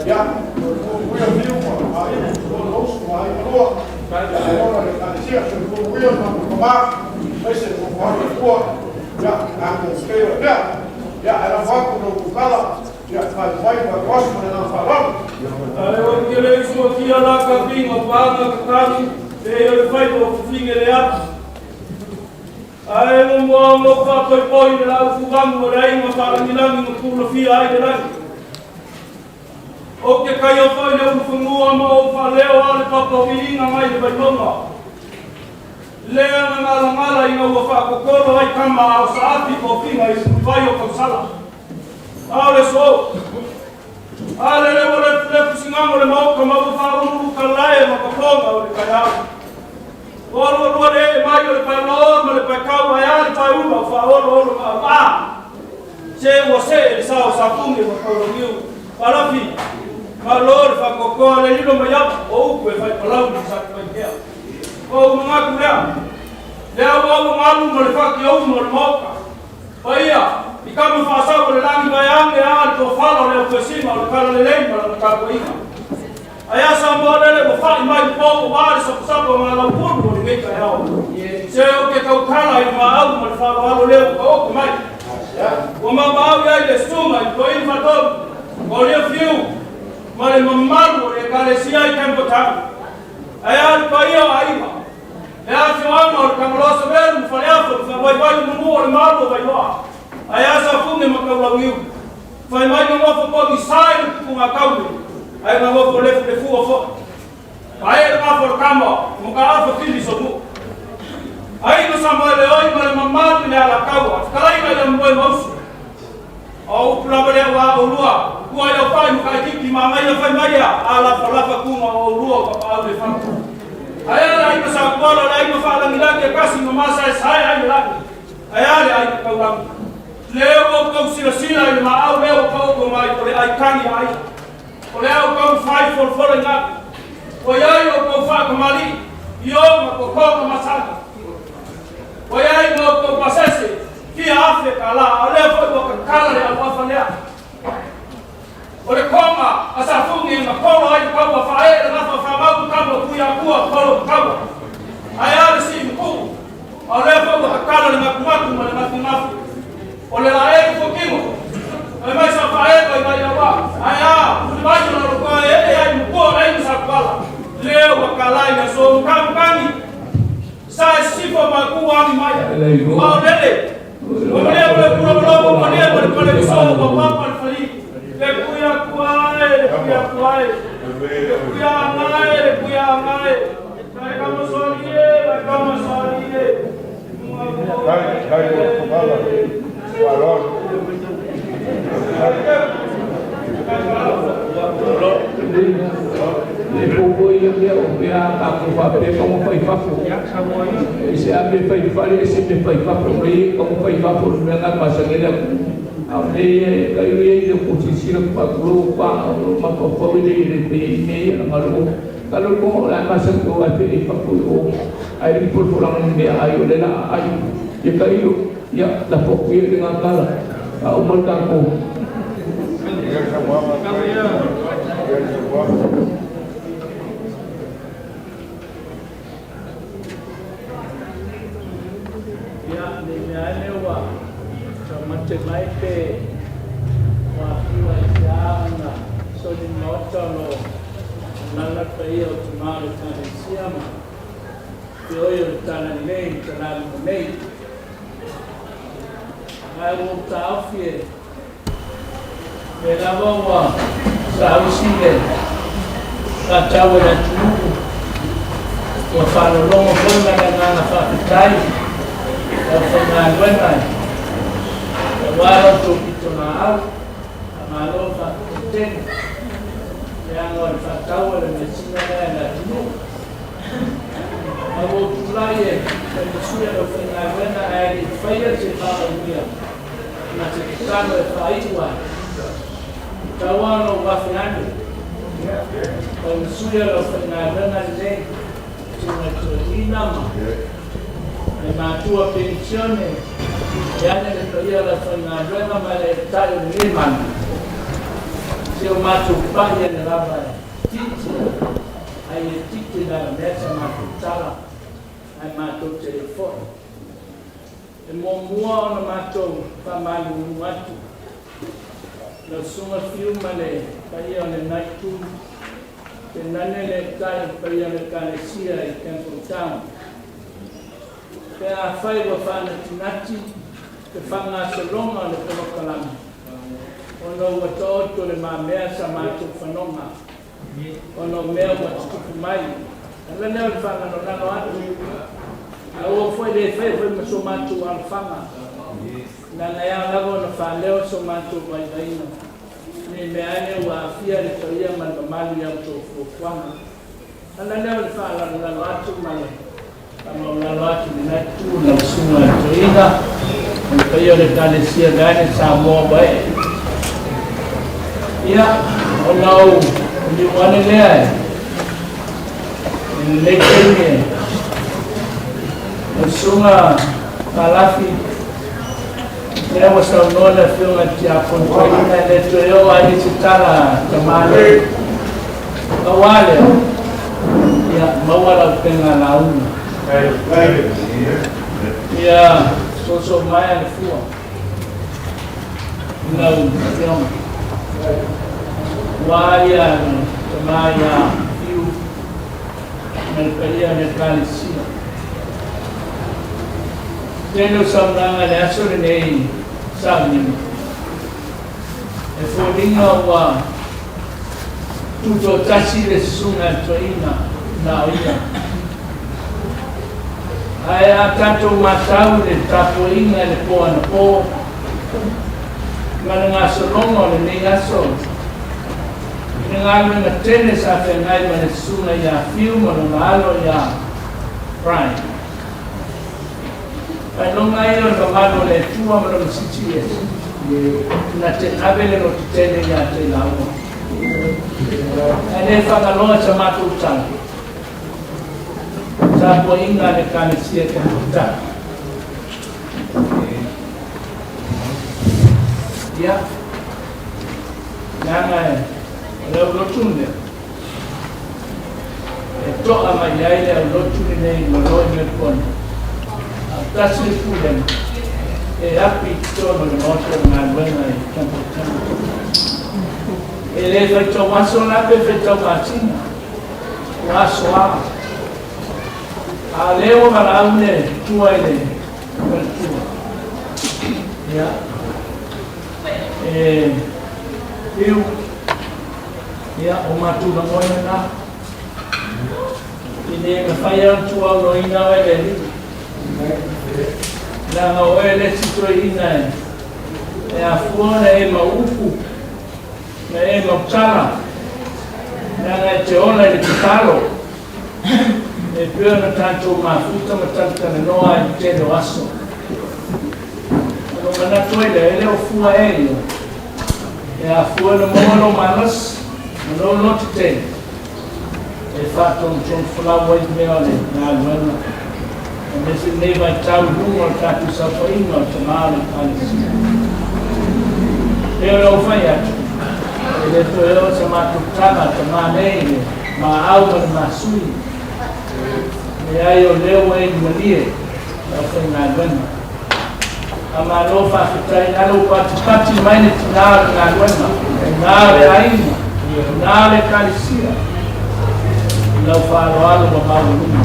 Ya, kuya niyo mo, ay mo, ay mo. Kaya ako na kanisiya, so kuya magpapama. Ese conforme por já a conselho já era foco no cala já faz vai para próximo não falando eu queria isso aqui lá capinho paga caminho ele vai pro fim ele aí não vou para foi põe lá o fogão aí mas para milang no pulo fia aí lá o que caiu foi no fundo amor valeu ali para provinha mais vai tomar lea ngala ina wa fa ko ko ai kama au saati ko finga i vai o sala ale so ale le wala le singa le mau ko mau fa ru ka lai ma ko ko le kaya o le mai le pa no le pa ka wa ya pa u fa o ba se wo se sa sa fungi ko ko niu para fi ma lo fa ko ko le ni lo ma ya o ku fa pa lau ni sa pa ke o mga kuya leo wao malu mlifaki au mlimoka baia ikamu fasa kwa langi bayange ya to falo leo kusima kala lelema na kapoika aya sambo lele bofai mai popo bali sapo mala pundu ngeka yao sio ke kaukala ima au mlifalo walo leo kwa mai wa mabao ya ile suma kwa hii madogo kwa leo fiu male mamalu le kale sia ikambo ta aya kwa hiyo aiba ya fiwamo kamloso belu mfaliafu fawai bai mungu le malo bai wa aya sa funge makawlawiu fai mai no fo ko misai ku makawli ai ma fo le fu fo ai ma fo kamo muka fo tili somu ai no samole oi ma mamma ni ala kawa kalai ma ya mboi mausu au kulabele wa ulua ku ai fai muka tiki mama ya fai mai ala falafa ku ma ulua pa au le famu ayala ay masakbolo ay mafalang ilagi kasi mamasa saya ay ilagi ayala ay kaulang leo ko sila ay maaw leo ko may kole ay kani ay kole ko fight for nga oyay ko fa kamali yo ko masaka oyay ko pasese ki Afrika la leo ko kala ya wafalea ole koma asafungi makolo ay kwa faele na fababu kama kuwa kolo kama ayali si mkuu ole kwa kala na kumatu na matimafu ole la ay fokimo ole maisha faele kwa yawa aya tulibaji na kwa yeye ay mkuu ay msakala leo wakala ina so mkani sai sifo makuu wa maya ole ole kula pale so kwa papa alfali kuya kuai kama solie le povo ia o ka fa pe como foi fa esse abre foi fare esse me foi fa pro aí como foi fa pro na pasangela Aunque caí de posisir pa grupa ma ko fo de me na malu Kalau kau nak masuk tu ada apa tu? Air pun pulang dia air lela air. Dia kayu ya dapat dia dengan kalah. Umur kampung. Ya, ni ane wa. Macam lain waktu siapa so di notono nala tayo tumalo tani siapa yo tanan nei tanan nei aku tahu ye bela bawa tahu sih kacau dan tuh wafalo lomo pun dengan fakitai dengan benar walau tu itu maaf malu fakitin yang orang tahu dan mesinnya ada dulu. Aku mulai dari sudah dengan benar air fire separuh dia. Macam kita berfaiwan. Kawan orang wafian. Kalau sudah dengan benar dia cuma nama. Memang tua pensiun ni. Yang dia dengan benar malah tak liman. Seu macho pai na lava titi ai titi na mesa macho tala ai macho telefone e momua na macho pamalu watu na suma filma le pai ona naitu te nanele kai pai ona kalesia e Temple Town pe a fai wa fana tinati te fanga solonga le polokalama ono watoto le mamea sa macho fanonga ono mea watukupu mai ala leo lifanga no nano atu au foi de foi maso macho alfanga na na ya lago no fa leo so macho vai vaina ni meane wa afia le toia malu ya to fofanga ala leo lifanga no nano atu mai kama nano atu na tu na suma toina toia le kalesia gane sa mo bai. Ya, kalau di mana dia, lekarnya, semua kalafi, dia masih nolak film macam kontranya dan tujuan ada citara kemana, awal ya, mawar dengan laun, ya, sosok maya fuah, laun, film. Waya Maya Fiu Melperia Nekalisia Tendo Samranga Nasur Nei Samnim Eforinga wa Tuto Tasire Sunga Toina Naia Aya Tato Matau de Tapoinga de Poana Po Mana solongo le negaso dengan tenis apa yang mana sungai ya film mana ya prime kalau ngayon kalau le tua mana mesti na te abele no tele ya te lawo ane fa kalau sama tu tang sapo inga le kanisia ke ta ya jangan lotun dia itu ama yai lotun ini meloi melpon atas itu dan api itu menolong dengan tempat ele foi tomar solar perfeito patina waswa aleo malaune tuaile ya eu ya umatu namoyana ini ngafaya tua loina wele na wele sitroina ya fuona e mauku na e mapchana na teona de kitalo e pena tanto mafuta matanta na noa inteiro aso no manatoile ele o fua ele e a fua no mono malas no no te e whātou tōn whalawa i mea le ngā luenga. E mese nei vai tau runga o tātu sapa inga o te māle kālesi. E o rau whai atu. E le to eo sa mātou tanga te mānei le mā aua le mā sui. Me ai o leo e ni malie o whai ngā luenga. A mā no whakatai nalo pati mai ne tinā ngā luenga. E ngā le aina, ngā le kālesia. Lau whāroalo wa maurunga.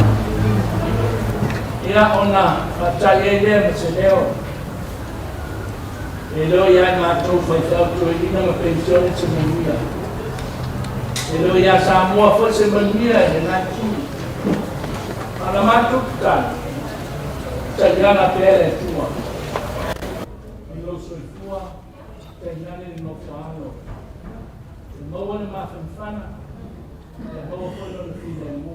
Ia ona whatai e lea ma se leo. E leo ia mātou whaitau tue ina ma pensione se manuia. E leo ia Samoa fo se manuia e nā tū. Ana mātou kutana. Taliana pere tua. Ilo soifua, tenane no whaano. E maua ni mawhanwhana. E maua whono ni whine mū.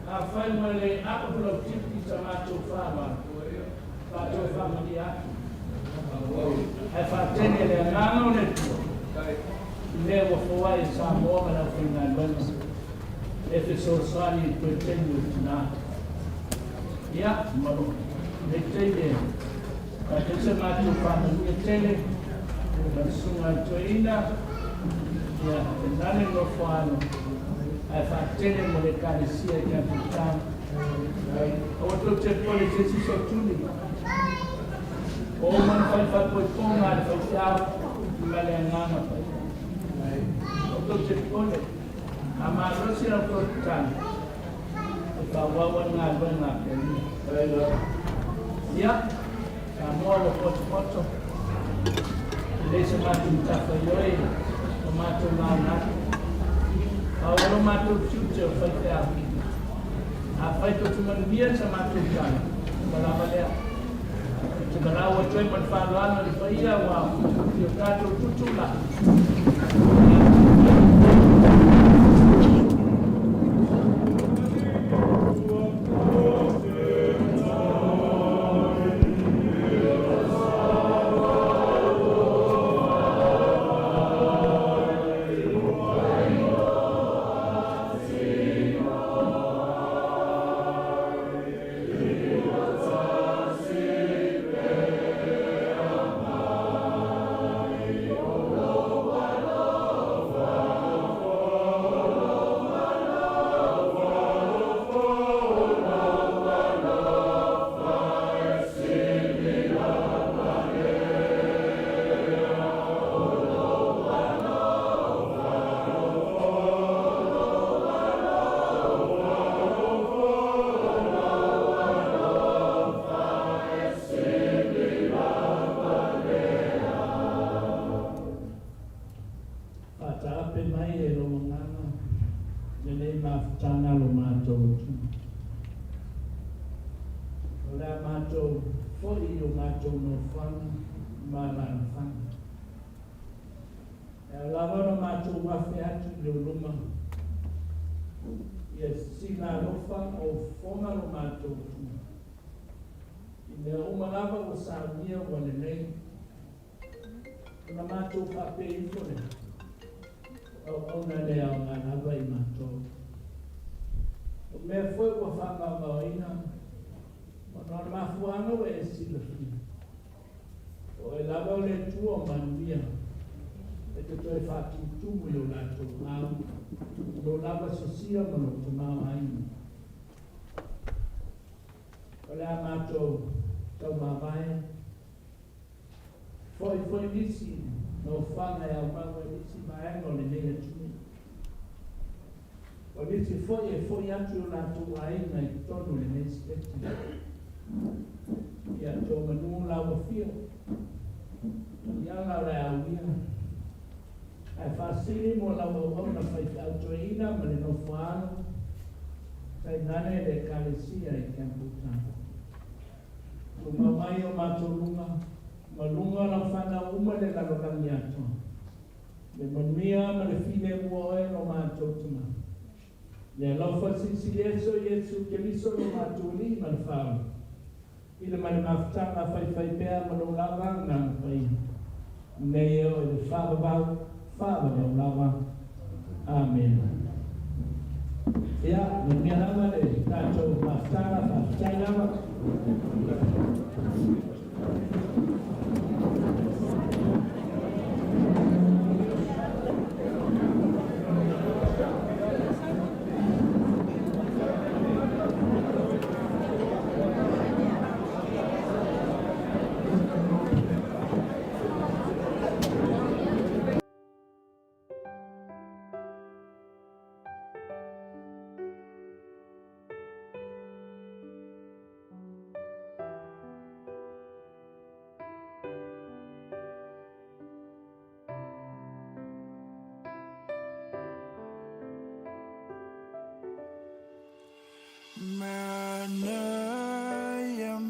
A whai mai le apapula o tipi ta mātou whāma. Mātou whāma ni atu. E whātene le ngāno le tua. Le wa whawai e Samoa mana whina luena. E wheso swani i koe tenu i tina. Ia, maro. Me teine. Ka tese mātou whāma ni e tele. Ka sunga toina. Ia, e nane no whāno. Ai whaatene mo le kālesia ki a putana. O to te pole te si so tuni. O man whai whapoi konga le whaiau i male angana pai. O to te pole. A mā rosi na putana. E whawawa ngā lua ngā pēni. Ia, ka moa wa poto. Le se mātou mtawha ioi. O mātou ngā nātu. Ahora matou tute o whaite api. A whaite o tumanumia sa matou tana. Malawa lea. Te maraua toi man whāloana li whaia wa i o tātou tutula. Samia wane nei. Kuna mātou whape infone. Au na lea o ngā nawa I mātou. O mea whoi wa whanga maoina. Mana o mafuanga wa e sila whina. O e lava o le tua o manuia. E te toi whātutumu I o lātou au. No lava sosia mano te māma aina. O lea mātou tau mawai. Foi nisi, no whanga e au maua nisi maengo le nea tui. O nisi foi atu o lātou aina I tonu le nea speti. Ia tō manu lawa whio. Ia la rea uia. Ai whasiri mo lawa wana whai autoina ma le no whaano. Kai nane le kālesia I Kamputana. O mamai o mātou malunga la whana uma le lalokangi ato. Le manuia ma le whine mua oe no mātou tuma. Le alaufa sisi Yesu Keliso no mātou li ma le whao. I le mani mawhtanga whai pēr ma no lawa ngā whai. Nei eo I le whāwa wau, whāwa no lawa. Amen. Mana ya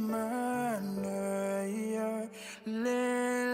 lelangi